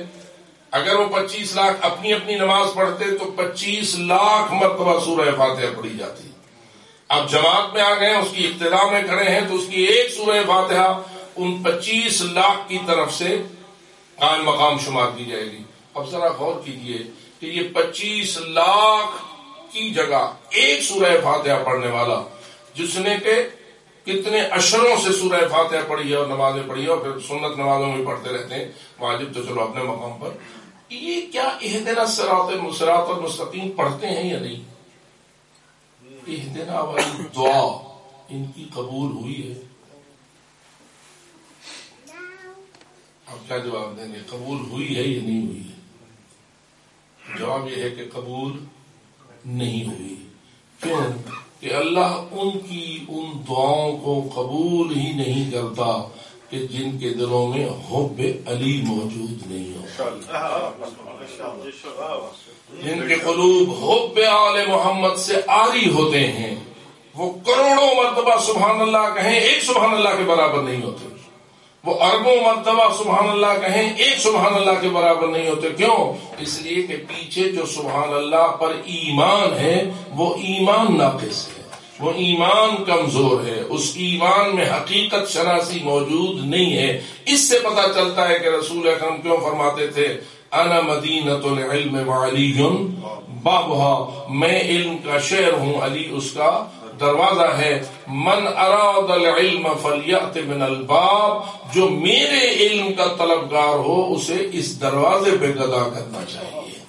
اگر وہ 25 لاکھ اپنی اپنی نماز پڑھتے تو 25 لاکھ مرتبہ سورہ فاتحہ پڑھی جاتی۔ اب جماعت میں آ گئے ہیں، اس کی ابتدا میں کھڑے ہیں، تو اس کی ایک سورہ فاتحہ ان 25 لاکھ کی طرف سے قائم مقام شمار کی جائے گی۔ اب ذرا غور کیجئے کہ یہ 25 لاکھ کی جگہ ایک سورہ فاتحہ پڑھنے والا، جس نے کہ کتنے اشروں سے سورہ فاتحہ پڑھی ہے اور نمازیں پڑھی ہے، اور پھر سنت نمازوں میں پڑھتے رہتے ہیں، واجب تو چلو اپنے مقام پر، یہ کیا اہدنا الصراط المستقیم پڑھتے ہیں یا نہیں؟ اہدنا والی دعا ان کی قبول ہوئی ہے؟ آپ کیا جواب دیں گے؟ قبول ہوئی ہے یا نہیں ہوئی ہے؟ جواب یہ ہے کہ قبول نہیں ہوئی۔ کیوں؟ کہ اللہ ان کی ان دعاؤں کو قبول ہی نہیں کرتا کہ جن کے دلوں میں حب علی موجود نہیں ہو، جن کے قلوب حب آل محمد سے عاری ہوتے ہیں۔ وہ کروڑوں مرتبہ سبحان اللہ کہیں، ایک سبحان اللہ کے برابر نہیں ہوتے۔ وہ اربوں مرتبہ سبحان اللہ کہیں، ایک سبحان اللہ کے برابر نہیں ہوتے۔ کیوں؟ اس لیے کہ پیچھے جو سبحان اللہ پر ایمان ہے وہ ایمان ناقص ہے، وہ ایمان کمزور ہے، اس ایمان میں حقیقت شناسی موجود نہیں ہے۔ اس سے پتہ چلتا ہے کہ رسول اکرم کیوں فرماتے تھے انا مدینۃ العلم وعلی بابھا، میں علم کا شہر ہوں، علی اس کا دروازہ ہے۔ من اراد العلم فلیأت من الباب، جو میرے علم کا طلبگار ہو اسے اس دروازے پہ گدا کرنا چاہیے۔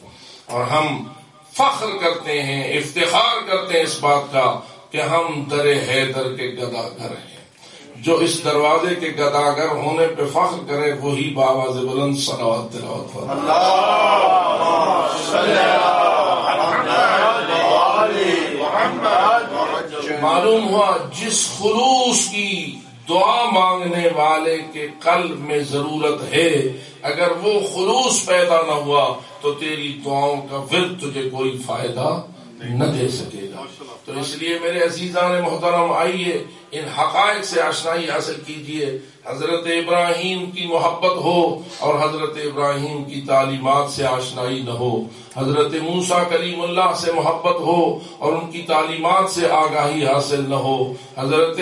اور ہم فخر کرتے ہیں، افتخار کرتے ہیں اس بات کا کہ ہم در حیدر کے گداگر ہیں۔ جو اس دروازے کے گداگر ہونے پہ فخر کرے وہی بآواز بلند صلوات تلاوت فرمائے۔ معلوم ہوا جس خلوص کی دعا مانگنے والے کے قلب میں ضرورت ہے، اگر وہ خلوص پیدا نہ ہوا تو تیری دعاؤں کا ورد تجھے کوئی فائدہ نہ دے سکے گا۔ تو اس لیے میرے عزیزان محترم، آئیے ان حقائق سے آشنائی حاصل کیجئے۔ حضرت ابراہیم کی محبت ہو اور حضرت ابراہیم کی تعلیمات سے آشنائی نہ ہو، حضرت موسیٰ کلیم اللہ سے محبت ہو اور ان کی تعلیمات سے آگاہی حاصل نہ ہو، حضرت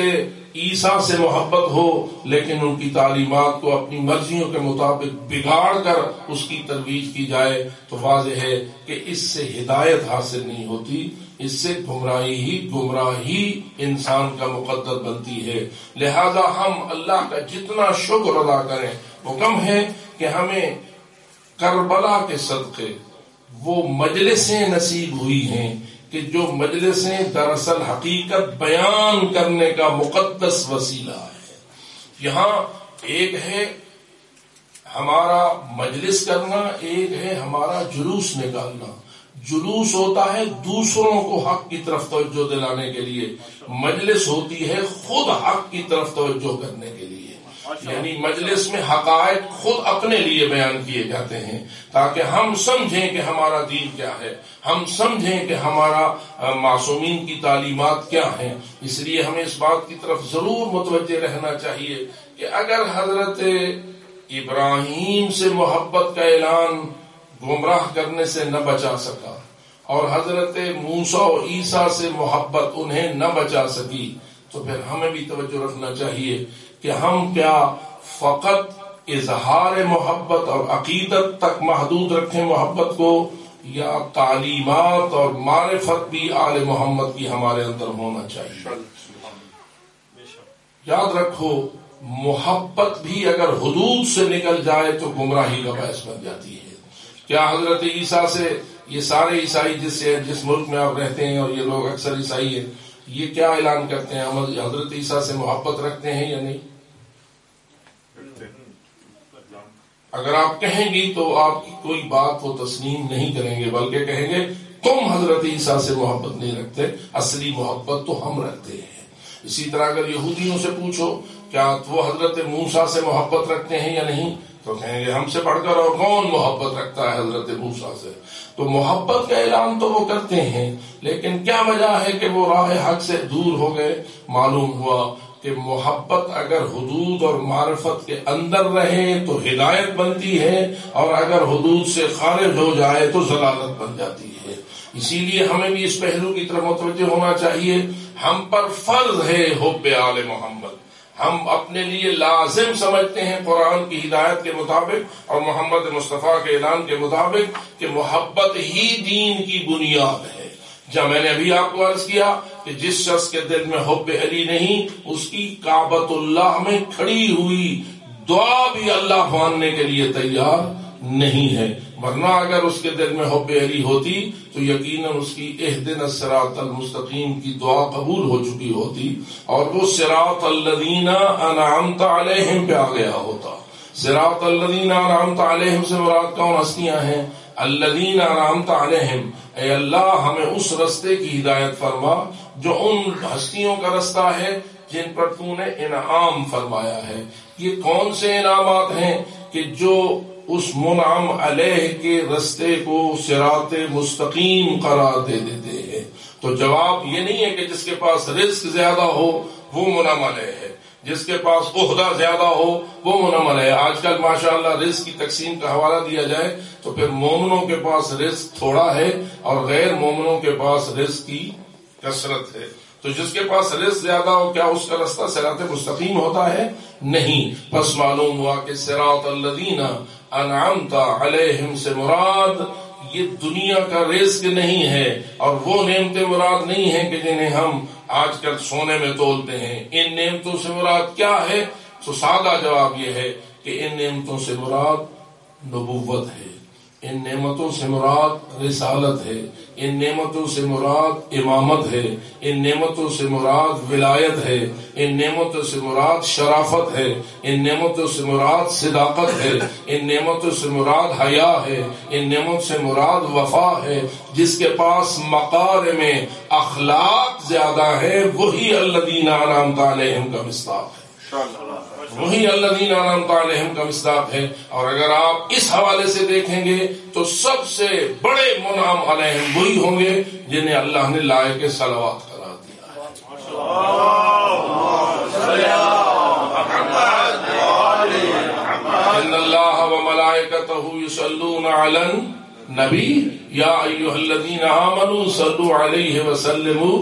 عیسیٰ سے محبت ہو لیکن ان کی تعلیمات کو اپنی مرضیوں کے مطابق بگاڑ کر اس کی ترویج کی جائے، تو واضح ہے کہ اس سے ہدایت حاصل نہیں ہوتی، اس سے گمراہی انسان کا مقدر بنتی ہے۔ لہذا ہم اللہ کا جتنا شکر ادا کریں وہ کم ہے کہ ہمیں کربلا کے صدقے وہ مجلسیں نصیب ہوئی ہیں کہ جو مجلسیں دراصل حقیقت بیان کرنے کا مقدس وسیلہ ہے۔ یہاں ایک ہے ہمارا مجلس کرنا، ایک ہے ہمارا جلوس نکالنا۔ جلوس ہوتا ہے دوسروں کو حق کی طرف توجہ دلانے کے لیے، مجلس ہوتی ہے خود حق کی طرف توجہ کرنے کے لیے۔ یعنی مجلس میں حقائق خود اپنے لیے بیان کیے جاتے ہیں تاکہ ہم سمجھیں کہ ہمارا دین کیا ہے، ہم سمجھیں کہ ہمارا معصومین کی تعلیمات کیا ہیں۔ اس لیے ہمیں اس بات کی طرف ضرور متوجہ رہنا چاہیے کہ اگر حضرت ابراہیم سے محبت کا اعلان گمراہ کرنے سے نہ بچا سکا اور حضرت موسیٰ و عیسیٰ سے محبت انہیں نہ بچا سکی، تو پھر ہمیں بھی توجہ رکھنا چاہیے کہ ہم کیا فقط اظہار محبت اور عقیدت تک محدود رکھیں محبت کو، یا تعلیمات اور معرفت بھی آل محمد کی ہمارے اندر ہونا چاہیے۔ یاد رکھو محبت بھی اگر حدود سے نکل جائے تو گمراہی کا باعث بن جاتی ہے۔ کیا حضرت عیسیٰ سے یہ سارے عیسائی جس ملک میں آپ رہتے ہیں، اور یہ لوگ اکثر عیسائی ہیں، یہ کیا اعلان کرتے ہیں؟ ہم حضرت عیسیٰ سے محبت رکھتے ہیں یا نہیں؟ اگر آپ کہیں گی تو آپ کی کوئی بات وہ تسلیم نہیں کریں گے، بلکہ کہیں گے تم حضرت عیسیٰ سے محبت نہیں رکھتے، اصلی محبت تو ہم رکھتے ہیں۔ اسی طرح اگر یہودیوں سے پوچھو کیا وہ حضرت موسیٰ سے محبت رکھتے ہیں یا نہیں، تو کہیں گے ہم سے بڑھ کر اور کون محبت رکھتا ہے حضرت موسیٰ سے۔ تو محبت کا اعلان تو وہ کرتے ہیں، لیکن کیا وجہ ہے کہ وہ راہ حق سے دور ہو گئے؟ معلوم ہوا کہ محبت اگر حدود اور معرفت کے اندر رہے تو ہدایت بنتی ہے، اور اگر حدود سے خارج ہو جائے تو ضلالت بن جاتی ہے۔ اسی لیے ہمیں بھی اس پہلو کی طرف متوجہ ہونا چاہیے۔ ہم پر فرض ہے حب آل محمد، ہم اپنے لیے لازم سمجھتے ہیں قرآن کی ہدایت کے مطابق اور محمد مصطفیٰ کے اعلان کے مطابق کہ محبت ہی دین کی بنیاد ہے۔ جب میں نے ابھی آپ کو عرض کیا کہ جس شخص کے دل میں حب علی نہیں، اس کی کعبۃ اللہ میں کھڑی ہوئی دعا بھی اللہ ماننے کے لیے تیار نہیں ہے، ورنہ اگر اس کے دل میں حب علی ہوتی تو یقیناً اس کی اہدنا الصراط المستقیم کی دعا قبول ہو چکی ہوتی، اور وہ صراط الذین انعمت علیہم پہ آ گیا ہوتا۔ صراط الذین انعمت علیہم سے مراد کون ہستیاں ہیں؟ الذین انعمت علیہم، اے اللہ ہمیں اس رستے کی ہدایت فرما جو ان ہستیوں کا رستہ ہے جن پر تو نے انعام فرمایا ہے۔ یہ کون سے انعامات ہیں کہ جو اس منعم علیہ کے رستے کو صراط مستقیم قرار دے دیتے ہیں؟ تو جواب یہ نہیں ہے کہ جس کے پاس رزق زیادہ ہو وہ منعم علیہ ہے، جس کے پاس عہدہ زیادہ ہو وہ منعم علیہ ہے۔ آج کل ماشاءاللہ رزق کی تقسیم کا حوالہ دیا جائے تو پھر مومنوں کے پاس رزق تھوڑا ہے اور غیر مومنوں کے پاس رزق کی کثرت ہے۔ تو جس کے پاس رزق زیادہ ہو کیا اس کا رستہ صراط مستقیم ہوتا ہے؟ نہیں۔ پس معلوم ہوا کہ صراط الذین انعمت علیہم سے مراد یہ دنیا کا رزق نہیں ہے، اور وہ نعمتیں مراد نہیں ہیں کہ جنہیں ہم آج کل سونے میں تولتے ہیں۔ ان نعمتوں سے مراد کیا ہے؟ تو سادہ جواب یہ ہے کہ ان نعمتوں سے مراد نبوت ہے، ان نعمتوں سے مراد رسالت ہے، ان نعمتوں سے مراد امامت ہے، ان نعمتوں سے مراد ولایت ہے، ان نعمتوں سے مراد شرافت ہے، ان نعمتوں سے مراد صداقت ہے، ان نعمتوں سے مراد حیا ہے، ان نعمتوں سے مراد وفا ہے۔ جس کے پاس مقارم اخلاق زیادہ ہے وہی الذین انعمت علیہم کا مصداق ہے، وہی الذین انعمت علیہم کا مصداق ہے۔ اور اگر آپ اس حوالے سے دیکھیں گے تو سب سے بڑے منعم علیہم وہی ہوں گے جنہیں اللہ نے لائق صلوات قرار دیا ہے۔ ان اللہ وملائکتہ یصلون علی النبی یا ایھا الذین آمنوا صلوا علیہ وسلموا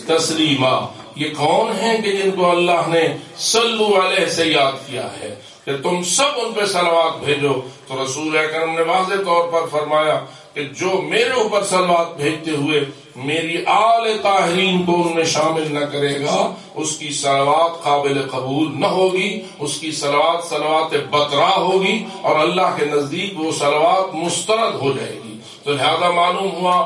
تسلیما۔ یہ کون ہیں کہ جن کو اللہ نے صلو علیہ سے یاد کیا ہے کہ تم سب ان پہ صلوات بھیجو؟ تو رسول اکرم نے واضح طور پر فرمایا کہ جو میرے اوپر صلوات بھیجتے ہوئے میری آل طاہرین کو ان میں شامل نہ کرے گا اس کی صلوات قابل قبول نہ ہوگی، اس کی صلوات بطرا ہوگی، اور اللہ کے نزدیک وہ صلوات مسترد ہو جائے گی۔ تو لہذا معلوم ہوا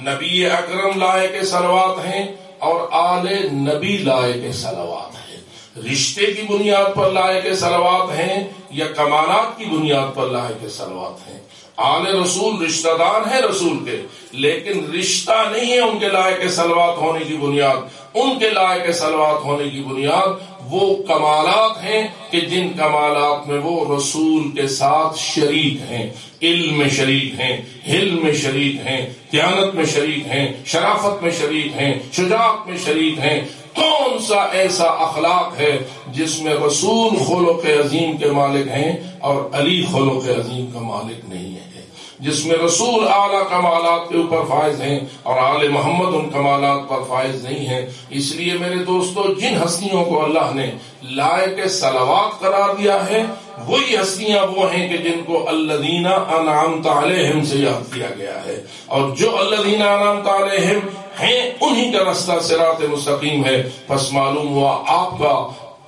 نبی اکرم لائق صلوات ہیں اور آل نبی لائق صلوات ہیں۔ رشتے کی بنیاد پر لائق صلوات ہیں یا کمالات کی بنیاد پر لائق صلوات ہیں؟ آل رسول رشتہ دار ہیں رسول کے، لیکن رشتہ نہیں ہے ان کے لائق صلوات ہونے کی بنیاد۔ ان کے لائق صلوات ہونے کی بنیاد وہ کمالات ہیں کہ جن کمالات میں وہ رسول کے ساتھ شریک ہیں، علم میں شریک ہیں، حلم میں شریک ہیں، دیانت میں شریک ہیں، شرافت میں شریک ہیں، شجاعت میں شریک ہیں۔ کون سا ایسا اخلاق ہے جس میں رسول خلق عظیم کے مالک ہیں اور علی خلق عظیم کا مالک نہیں ہے؟ جس میں رسول اعلیٰ کمالات کے اوپر فائز ہیں اور آل محمد ان کمالات پر فائز نہیں ہیں. اس لیے میرے دوستو جن ہستیوں کو اللہ نے لائق صلوات قرار دیا ہے وہی ہستیاں وہ ہیں کہ جن کو الذین انعمت علیہم سے یاد کیا گیا ہے، اور جو الذین انعمت علیہم ہیں انہی کا رستہ صراط مستقیم ہے. پس معلوم ہوا آپ کا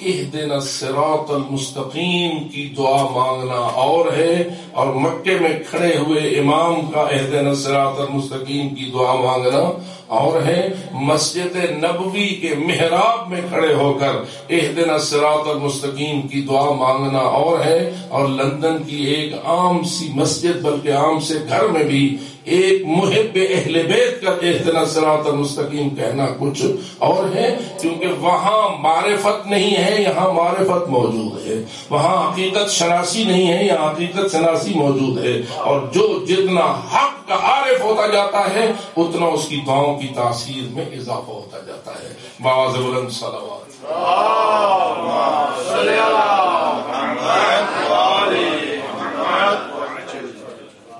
اہدنا الصراط المستقیم کی دعا مانگنا اور ہے، اور مکے میں کھڑے ہوئے امام کا اہدنا الصراط المستقیم کی دعا مانگنا اور ہے، مسجد نبوی کے محراب میں کھڑے ہو کر اہدنا الصراط المستقیم کی دعا مانگنا اور ہے، اور لندن کی ایک عام سی مسجد بلکہ عام سے گھر میں بھی ایک محب اہل بیت کا اہدنا الصراط المستقیم کہنا کچھ اور ہے. کیونکہ وہاں معرفت نہیں ہے، یہاں معرفت موجود ہے. وہاں حقیقت شناسی نہیں ہے، یہاں حقیقت شناسی موجود ہے. اور جو جتنا حق کا عارف ہوتا جاتا ہے اتنا اس کی دعاؤں کی تاثیر میں اضافہ ہوتا جاتا ہے. باز بلند صلوات.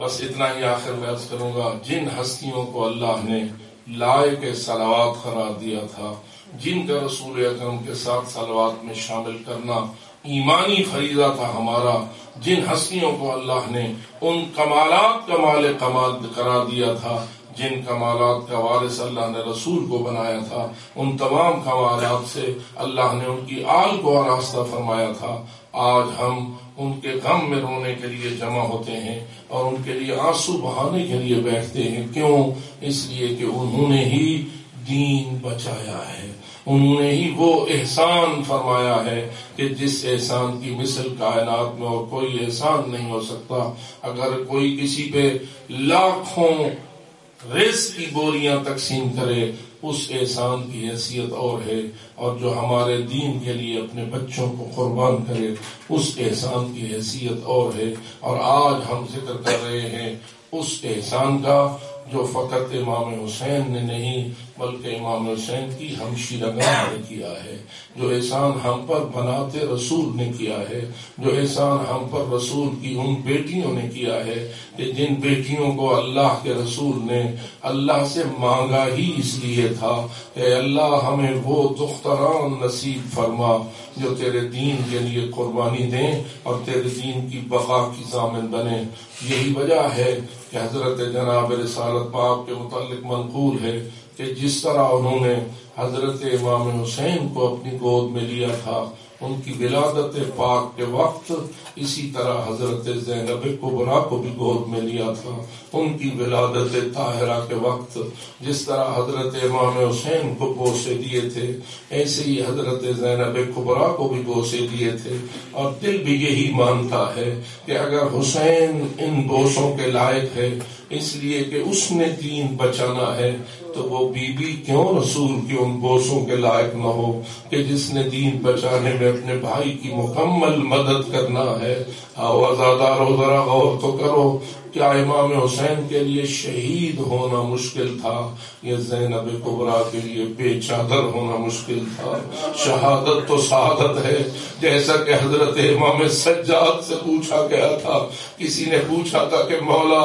بس اتنا ہی آخر میں عرض کروں گا، جن ہستیوں کو اللہ نے لائق صلوات قرار دیا تھا، جن کا رسول اکرم کے ساتھ صلوات میں شامل کرنا ایمانی فریضہ تھا ہمارا، جن ہستیوں کو اللہ نے ان کمالات کمال قرار دیا تھا، جن کمالات کا وارث اللہ نے رسول کو بنایا تھا، ان تمام کمالات سے اللہ نے ان کی آل کو آراستہ فرمایا تھا، آج ہم ان کے غم میں رونے کے لیے جمع ہوتے ہیں اور ان کے لیے آنسو بہانے کے لیے بیٹھتے ہیں. کیوں؟ اس لیے کہ انہوں نے ہی دین بچایا ہے، انہوں نے ہی وہ احسان فرمایا ہے کہ جس احسان کی مثل کائنات میں اور کوئی احسان نہیں ہو سکتا. اگر کوئی کسی پہ لاکھوں رزق کی بوریاں تقسیم کرے اس احسان کی حیثیت اور ہے، اور جو ہمارے دین کے لیے اپنے بچوں کو قربان کرے اس احسان کی حیثیت اور ہے. اور آج ہم ذکر کر رہے ہیں اس احسان کا جو فقط امام حسین نے نہیں بلکہ امام حسین کی ہمشیرگان نے کیا ہے، جو احسان ہم پر بناتے رسول نے کیا ہے، جو احسان ہم پر رسول کی ان بیٹیوں نے کیا ہے کہ جن بیٹیوں کو اللہ کے رسول نے اللہ سے مانگا ہی اس لیے تھا کہ اللہ ہمیں وہ دختران نصیب فرما جو تیرے دین کے لیے قربانی دیں اور تیرے دین کی بقا کی ضامن بنے. یہی وجہ ہے کہ حضرت جناب رسالت پاک کے متعلق منقول ہے کہ جس طرح انہوں نے حضرت امام حسین کو اپنی گود میں لیا تھا ان کی ولادت پاک کے وقت، اسی طرح حضرت زینب کبریٰ کو بھی گود میں لیا تھا ان کی ولادت طاہرہ کے وقت. جس طرح حضرت امام حسین کو بوسے دیے تھے ایسے ہی حضرت زینب کبریٰ کو بھی بوسے دیے تھے. اور دل بھی یہی مانتا ہے کہ اگر حسین ان بوسوں کے لائق ہے اس لیے کہ اس نے دین بچانا ہے تو وہ بی بی کیوں رسول کی ان بوسوں کے لائق نہ ہو کہ جس نے دین بچانے میں اپنے بھائی کی مکمل مدد کرنا ہے. آوازادارو ذرا غور تو کرو، کیا امام حسین کے لیے شہید ہونا مشکل تھا یا زینب کبریٰ کے لیے بے چادر ہونا مشکل تھا؟ شہادت تو شہادت ہے. جیسا کہ حضرت امام سجاد سے پوچھا گیا تھا، کسی نے پوچھا تھا کہ مولا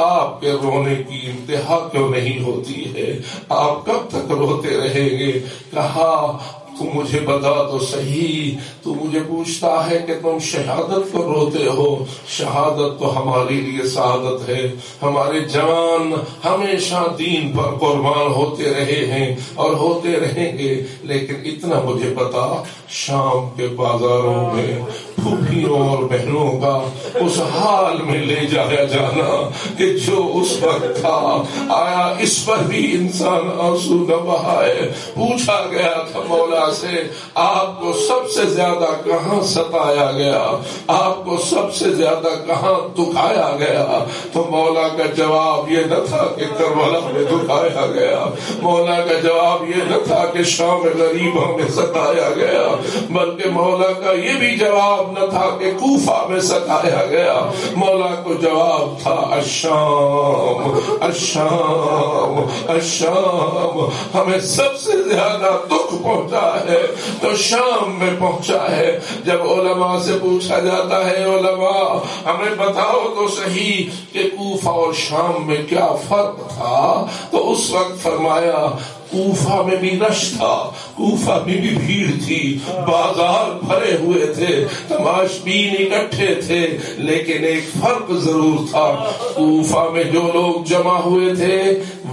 آپ کے رونے کی انتہا کیوں نہیں ہوتی ہے، آپ کب تک روتے رہیں گے؟ کہا تو مجھے بتا تو صحیح، تو مجھے پوچھتا ہے کہ تم شہادت کو روتے ہو، شہادت تو ہمارے لیے سعادت ہے. ہمارے جوان ہمیشہ دین پر قربان ہوتے رہے ہیں اور ہوتے رہیں گے، لیکن اتنا مجھے بتا شام کے بازاروں میں پھوپھیوں اور بہنوں کا اس حال میں لے جایا جانا کہ جو اس وقت تھا، آیا اس پر بھی انسان آنسو نہ بہائے؟ پوچھا گیا تھا مولا سے آپ کو سب سے زیادہ کہاں ستایا گیا، آپ کو سب سے زیادہ کہاں دکھایا گیا؟ تو مولا کا جواب یہ نہ تھا کہ کربلا میں دکھایا گیا، مولا کا جواب یہ نہ تھا کہ شام غریبوں میں ستایا گیا، بلکہ مولا کا یہ بھی جواب نہ تھا کہ کوفہ میں ستایا گیا، مولا کو جواب تھا الشام الشام الشام، ہمیں سب سے زیادہ دکھ پہنچا ہے تو شام میں پہنچا ہے۔ جب علماء سے پوچھا جاتا ہے علماء ہمیں بتاؤ تو صحیح کہ کوفہ اور شام میں کیا فرق تھا، تو اس وقت فرمایا کوفہ میں بھی رش تھا، کوفہ میں بھی بھیڑ تھی، بازار بھرے ہوئے تھے، تماشبین اکٹھے تھے، لیکن ایک فرق ضرور تھا، کوفہ میں جو لوگ جمع ہوئے تھے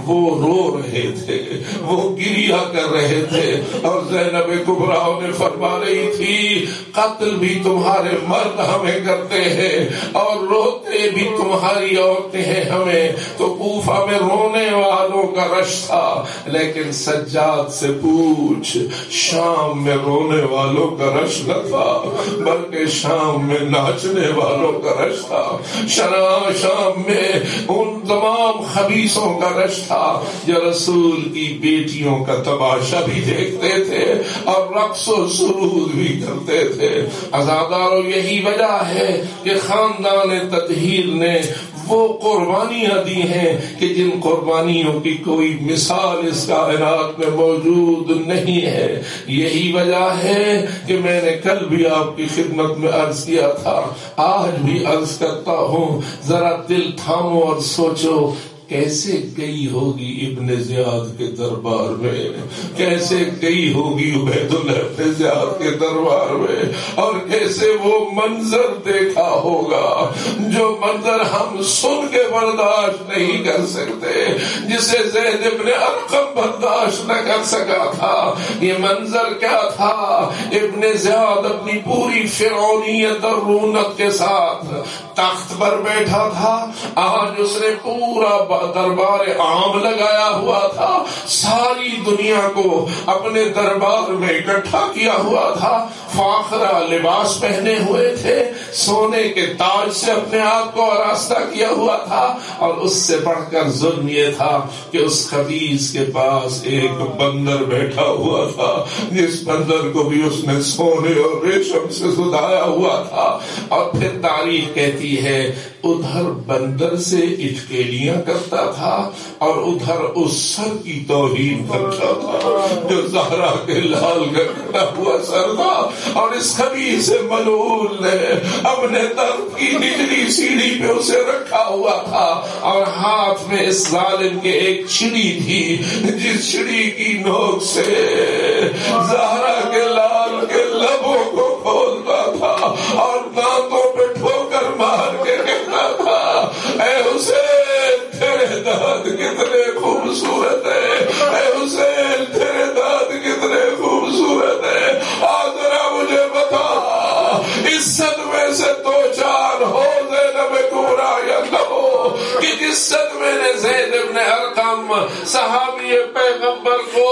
وہ رو رہے تھے، وہ گریہ کر رہے تھے، اور زینب کبریٰ نے فرما رہی تھی قتل بھی تمہارے مرد ہمیں کرتے ہیں اور روتے بھی تمہاری عورتیں ہیں ہمیں۔ تو کوفہ میں رونے والوں کا رش تھا، لیکن سجاد سے پوچھ شام میں رونے والوں کا رش نہ تھا، بلکہ شام میں ناچنے والوں کا رش تھا، شام میں ان تمام خبیثوں کا رش تھا جو رسول کی بیٹیوں کا تماشا بھی دیکھتے تھے اور رقص و سرود بھی کرتے تھے۔ عزادارو یہی وجہ ہے کہ خاندان تطہیر نے وہ قربانیاں دی ہیں کہ جن قربانیوں کی کوئی مثال اس کائنات میں موجود نہیں ہے۔ یہی وجہ ہے کہ میں نے کل بھی آپ کی خدمت میں عرض کیا تھا، آج بھی عرض کرتا ہوں، ذرا دل تھامو اور سوچو کیسے گئی ہوگی ابن زیاد کے دربار میں، کیسے گئی ہوگی عبید اللہ ابن زیاد کے دربار میں، اور کیسے وہ منظر دیکھا ہوگا جو منظر ہم سن کے برداشت نہیں کر سکتے، جسے زید ابن ارقم برداشت نہ کر سکا تھا۔ یہ منظر کیا تھا؟ ابن زیاد اپنی پوری فرعونیت اور رونق کے ساتھ تخت پر بیٹھا تھا، آج اس نے پورا دربار عام لگایا ہوا تھا، ساری دنیا کو اپنے دربار میں اکٹھا کیا ہوا تھا، فاخرہ لباس پہنے ہوئے تھے، سونے کے تاج سے اپنے آپ کو آراستہ کیا ہوا تھا، اور اس سے بڑھ کر ظلم یہ تھا کہ اس خبیث کے پاس ایک بندر بیٹھا ہوا تھا، جس بندر کو بھی اس نے سونے اور ریشم سے سدھایا ہوا تھا۔ اور پھر تاریخ کہتی ہے ادھر بندر سے اٹکیلیاں کرتا تھا اور ادھر اس سر کی توہین کرتا تھا جو زہرا کے لال کا کٹا ہوا سر تھا، اور اس خبیث ملعون نے اپنے درد کی نچلی سیڑھی پہ اسے رکھا ہوا تھا، اور ہاتھ میں اس ظالم کے ایک چھڑی تھی، جس چھڑی کی نوک سے زہرا کے لال کے لبوں کو کھولتا تھا اور دانتوں پہ ٹھوکر مار کے کہتا تھا اے حسین تیرے دانت کتنے خوبصورت ہے، اے حسین تیرے دانت کتنے خوبصورت ہے، آج ذرا مجھے بتا اس صدمے سے دو چار ہو زینب کبریٰ یا نہ ہو کہ جس صدمے نے زید ابن ارقم صحابی پیغمبر کو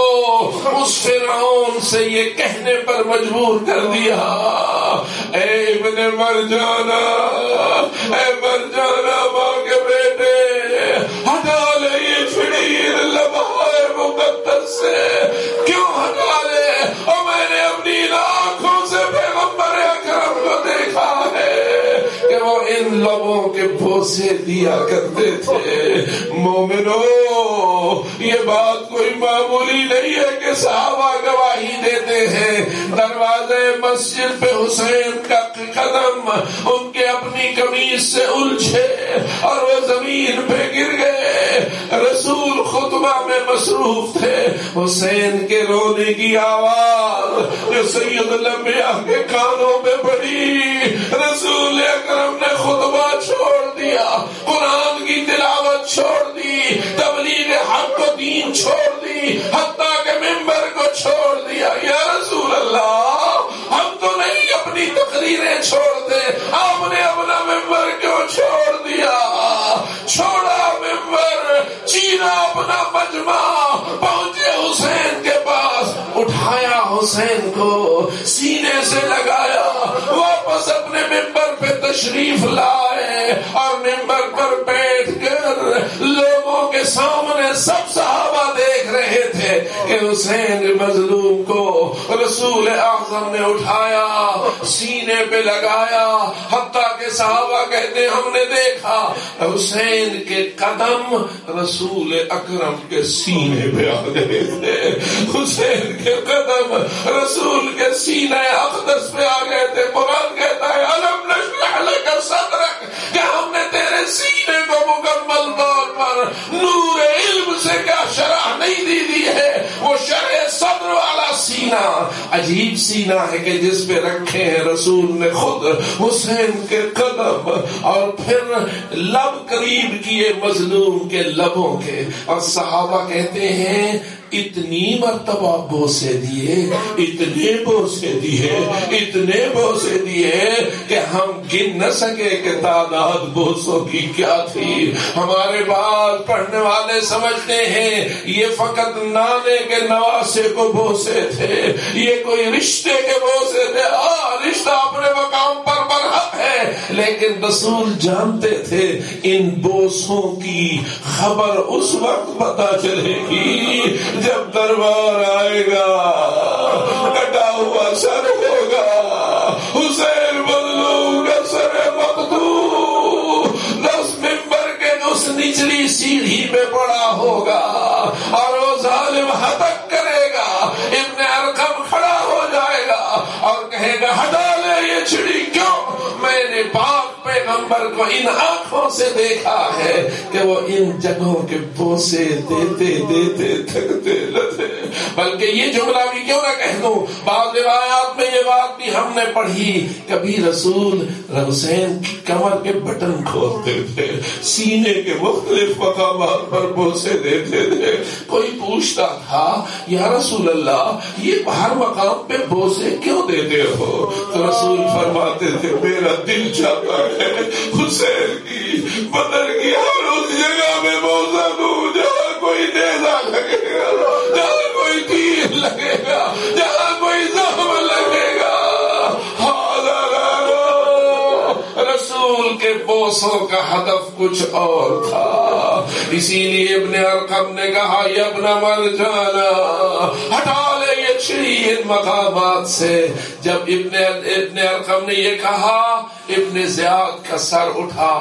اس فرعون سے یہ کہنے پر مجبور کر دیا اے ابن مرجانہ، اے مرجانہ ماں کے بیٹے، ہٹا لے یہ چھڑی لمحہ مقدس سے، کیوں ہٹا لے؟ اور میں نے اپنی آنکھوں سے پیغمبر اکرم کو دیکھا ہے کہ وہ ان لبوں کے بوسے دیا کرتے تھے۔ مومنو یہ بات کوئی معمولی نہیں ہے کہ صحابہ گواہی دیتے ہیں، دروازے مسجد پہ حسین کا قدم ان کے اپنی قمیص سے الجھے اور وہ زمین پہ گر گئے، رسول خطبہ میں مصروف تھے، حسین کے رونے کی آواز جو سید الانبیاء کے کانوں میں پڑی، رسول اکرم نے خطبہ چھوڑ دیا، قرآن کی تلاوت چھوڑ دی، تبلیغ حق کو دین چھوڑ دی، حتیٰ کہ ممبر کو چھوڑ دیا۔ یا رسول اللہ ہم تو نہیں اپنی تقریریں چھوڑتے، آپ نے اپنا ممبر کیوں چھوڑ دیا؟ چھوڑا ممبر، چیرا اپنا مجمع، پہنچے حسین کے پاس، اٹھایا حسین کو، سینے سے لگایا، واپس اپنے ممبر پہ تشریف لائے، اور ممبر پر بیٹھ کر لوگوں کے سامنے سب صحابہ دیکھ رہے تھے کہ حسین مظلوم کو رسول اعظم نے اٹھایا، سینے پہ لگایا، حتیٰ کہ صحابہ کہتے ہم نے دیکھا حسین کے قدم رسول اکرم کے سینے پہ آ گئے تھے، حسین کے قدم رسول کے سینے اقدس پہ آ گئے تھے۔ قرآن کہتا ہے الم نشرح لک صدرک، کہ ہم نے تیرے سینے کو مکمل طور پر نور علم سے کیا شرح نہیں دی ہے، وہ شرح صدر والا سینہ، عجیب سینہ ہے کہ جس پہ رکھے ہیں رسول نے خود حسین کے قدم، اور پھر لب قریب کیے مظلوم کے لبوں کے، اور صحابہ کہتے ہیں اتنی مرتبہ بوسے دیے، اتنے بوسے دیے، اتنے بوسے دیے کہ ہم گن نہ سکے کہ تعداد بوسوں کی کیا تھی۔ ہمارے بعد پڑھنے والے سمجھتے ہیں یہ فقط نانے کے نواسے کو بوسے تھے، یہ کوئی رشتے کے بوسے تھے۔ رشتہ اپنے مقام پر برحق ہے، لیکن رسول جانتے تھے ان بوسوں کی خبر اس وقت پتا چلے گی جب دربار آئے گا، کٹا ہوا سر ہوگا، حسین مظلوم کا سر مقطوع دس ممبر کے اس نچلی سیڑھی پہ پڑا ہوگا، اور وہ ظالم ہتک کرے گا، ابن ارقم کھڑا ہو جائے گا اور کہے گا ہٹا لے یہ چھڑی، کیوں؟ میں نے پاک پیغمبر کو ان آنکھوں سے دیکھا ہے کہ وہ ان جگہوں کے بوسے دیتے دیتے تھکتے نہ تھے۔ بلکہ یہ جملہ بھی کیوں نہ کہہ دوں، بعض روایات میں یہ بات بھی ہم نے پڑھی، کبھی رسول حسین کی کمر کے بٹن کھولتے تھے، سینے کے مختلف مقامات پر بوسے دیتے تھے۔ کوئی پوچھتا تھا یا رسول اللہ یہ ہر مقام پہ بوسے کیوں دیتے ہو؟ تو رسول فرماتے تھے میرا دل چاہتا ہے حسین کی بدن کی ہر اس جگہ میں بوسا دوں جہاں کوئی نیزہ لگے گا، جہاں کوئی تیر لگے گا، جہاں کوئی زخم لگے گا۔ رسول کے بوسوں کا ہدف کچھ اور تھا، اسی لیے ابن ارقم نے کہا یا ابن مرجانا ہٹا لے یہ چھڑی ان مقامات سے۔ جب ابن ارقم نے یہ کہا، ابن زیاد کا سر اٹھا،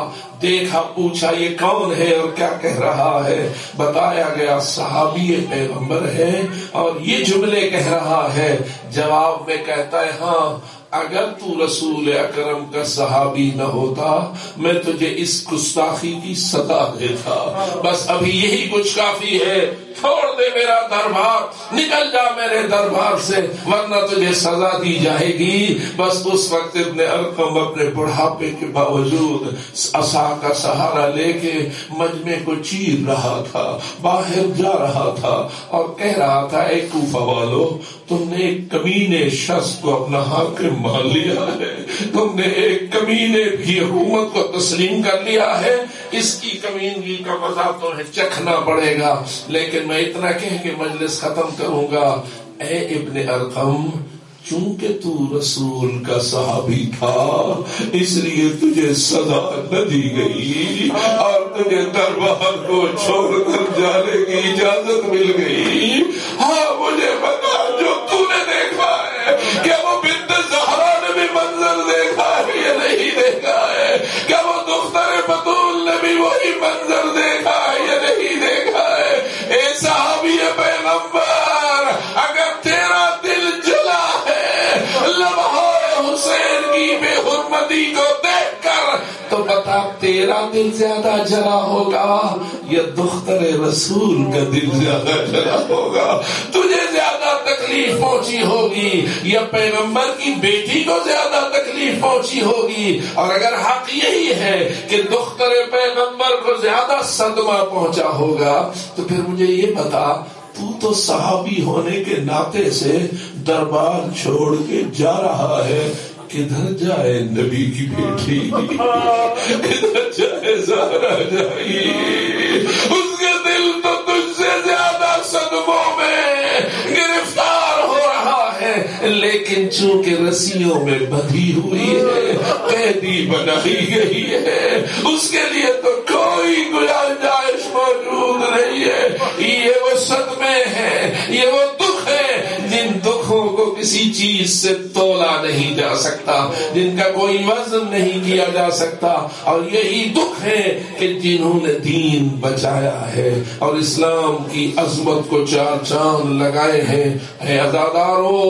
دیکھا، پوچھا یہ کون ہے اور کیا کہہ رہا ہے؟ بتایا گیا صحابی پیغمبر ہے اور یہ جملے کہہ رہا ہے۔ جواب میں کہتا ہے ہاں اگر تو رسول اکرم کا صحابی نہ ہوتا میں تجھے اس گستاخی کی سزا دیتا، بس ابھی یہی کچھ کافی ہے، چھوڑ دے میرا دربار، نکل جا میرے دربار سے ورنہ تجھے سزا دی جائے گی۔ بس اس وقت ابن ارقم اپنے بڑھاپے کے باوجود عصا کا سہارا لے کے مجمع کو چیر رہا تھا، باہر جا رہا تھا اور کہہ رہا تھا اے کوفہ والو، تم نے ایک کمینے شخص کو اپنا حاکم مان لیا ہے، تم نے ایک کمینے بھی حکومت کو تسلیم کر لیا ہے، اس کی کمینگی کا مزہ تمہیں چکھنا پڑے گا۔ لیکن میں اتنا کہہ کے مجلس ختم کروں گا، اے ابن ارقم چونکہ تو رسول کا صحابی تھا اس لیے تجھے سزا نہ دی گئی اور تجھے دربار کو چھوڑ کر جانے کی اجازت مل گئی۔ ہاں مجھے بتا جو تو نے دیکھا ہے کیا وہ بنت زہرا نے بھی منظر دیکھا ہے یا نہیں دیکھا ہے؟ کیا وہ دختر بطول نے بھی وہی منظر دیکھا ہے یا نہیں دیکھا ہے؟ اے صحابی پیغمبر اگر تیرا دل جلا ہے لمحہ حسین کی بے حرمتی کو دیکھ کر تو بتا تیرا دل زیادہ جلا ہوگا یا دختر رسول کا دل زیادہ جلا ہوگا؟ تجھے زیادہ تکلیف پہنچی ہوگی یا پیغمبر کی بیٹی کو زیادہ تکلیف پہنچی ہوگی؟ اور اگر حق یہی ہے کہ دختر پیغمبر کو زیادہ صدمہ پہنچا ہوگا تو پھر مجھے یہ بتا تو صحابی ہونے کے ناطے سے دربار چھوڑ کے جا رہا ہے، کدھر جائے نبی کی بیٹی، کدھر جائے زہرا جائی؟ اس کے دل تو تجھ سے زیادہ صدموں میں گرفتار ہو رہا ہے، لیکن چونکہ رسیوں میں بندھی ہوئی ہے، قیدی بنائی گئی ہے، اس کے لیے تو کوئی گنجائش موجود نہیں ہے۔ یہ وہ صدمے ہیں، یہ وہ کسی چیز سے تولا نہیں جا سکتا، جن کا کوئی وزن نہیں کیا جا سکتا، اور یہی دکھ ہے کہ جنہوں نے دین بچایا ہے اور اسلام کی عظمت کو چار چاند لگائے ہیں۔ اے عزادارو،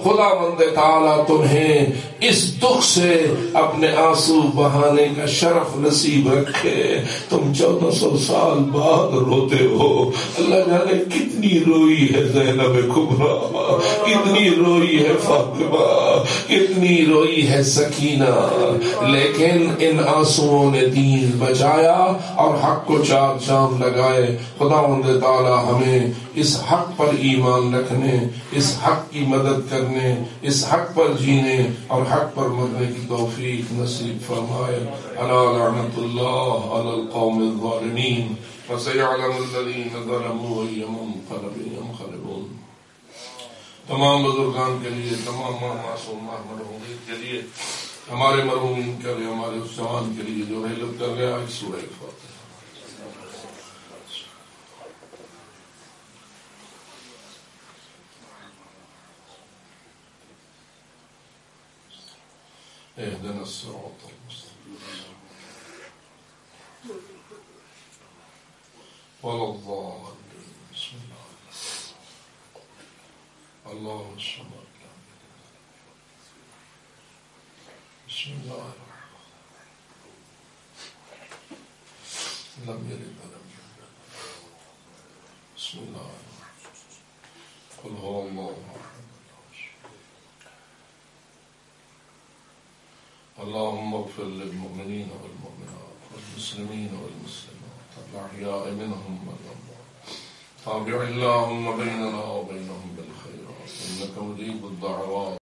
خداوند تعالیٰ تمہیں اس دکھ سے اپنے آنسو بہانے کا شرف نصیب رکھے۔ تم 1400 سال بعد روتے ہو، اللہ جانے کتنی روئی ہے زینب کبریٰ، کتنی روئی ہے فاطمہ، کتنی روئی ہے سکینہ، لیکن ان آنسوؤں نے دین بچایا اور حق کو چار چاند لگائے۔ خداوند تعالی ہمیں اس حق پر ایمان رکھنے، اس حق کی مدد کرنے، اس حق پر جینے اور حق پر مرنے کی توفیق نصیب فرمائے۔ الا لعنت اللہ علی القوم الظالمین فسيعلم الذين ظلموا أي منقلب ينقلبون۔ تمام بزرگان کے لیے، تمام معصوم مرحومین کے لیے، ہمارے مرحومین کے لیے، ہمارے اس جوان کے لیے جو رحلت کر گیا، ایک سورہ فاتحہ۔ اهدنا الصراط المستقيم ولا الضالين بسم الله اللهم صل على بسم الله الرحمن لم يلد ولم يولد بسم الله قل هو الله اللهم اغفر للمؤمنين والمؤمنات والمسلمين والمسلمات الأحياء منهم والأموات تابع اللهم بيننا وبينهم بالخيرات إنك مجيب الدعوات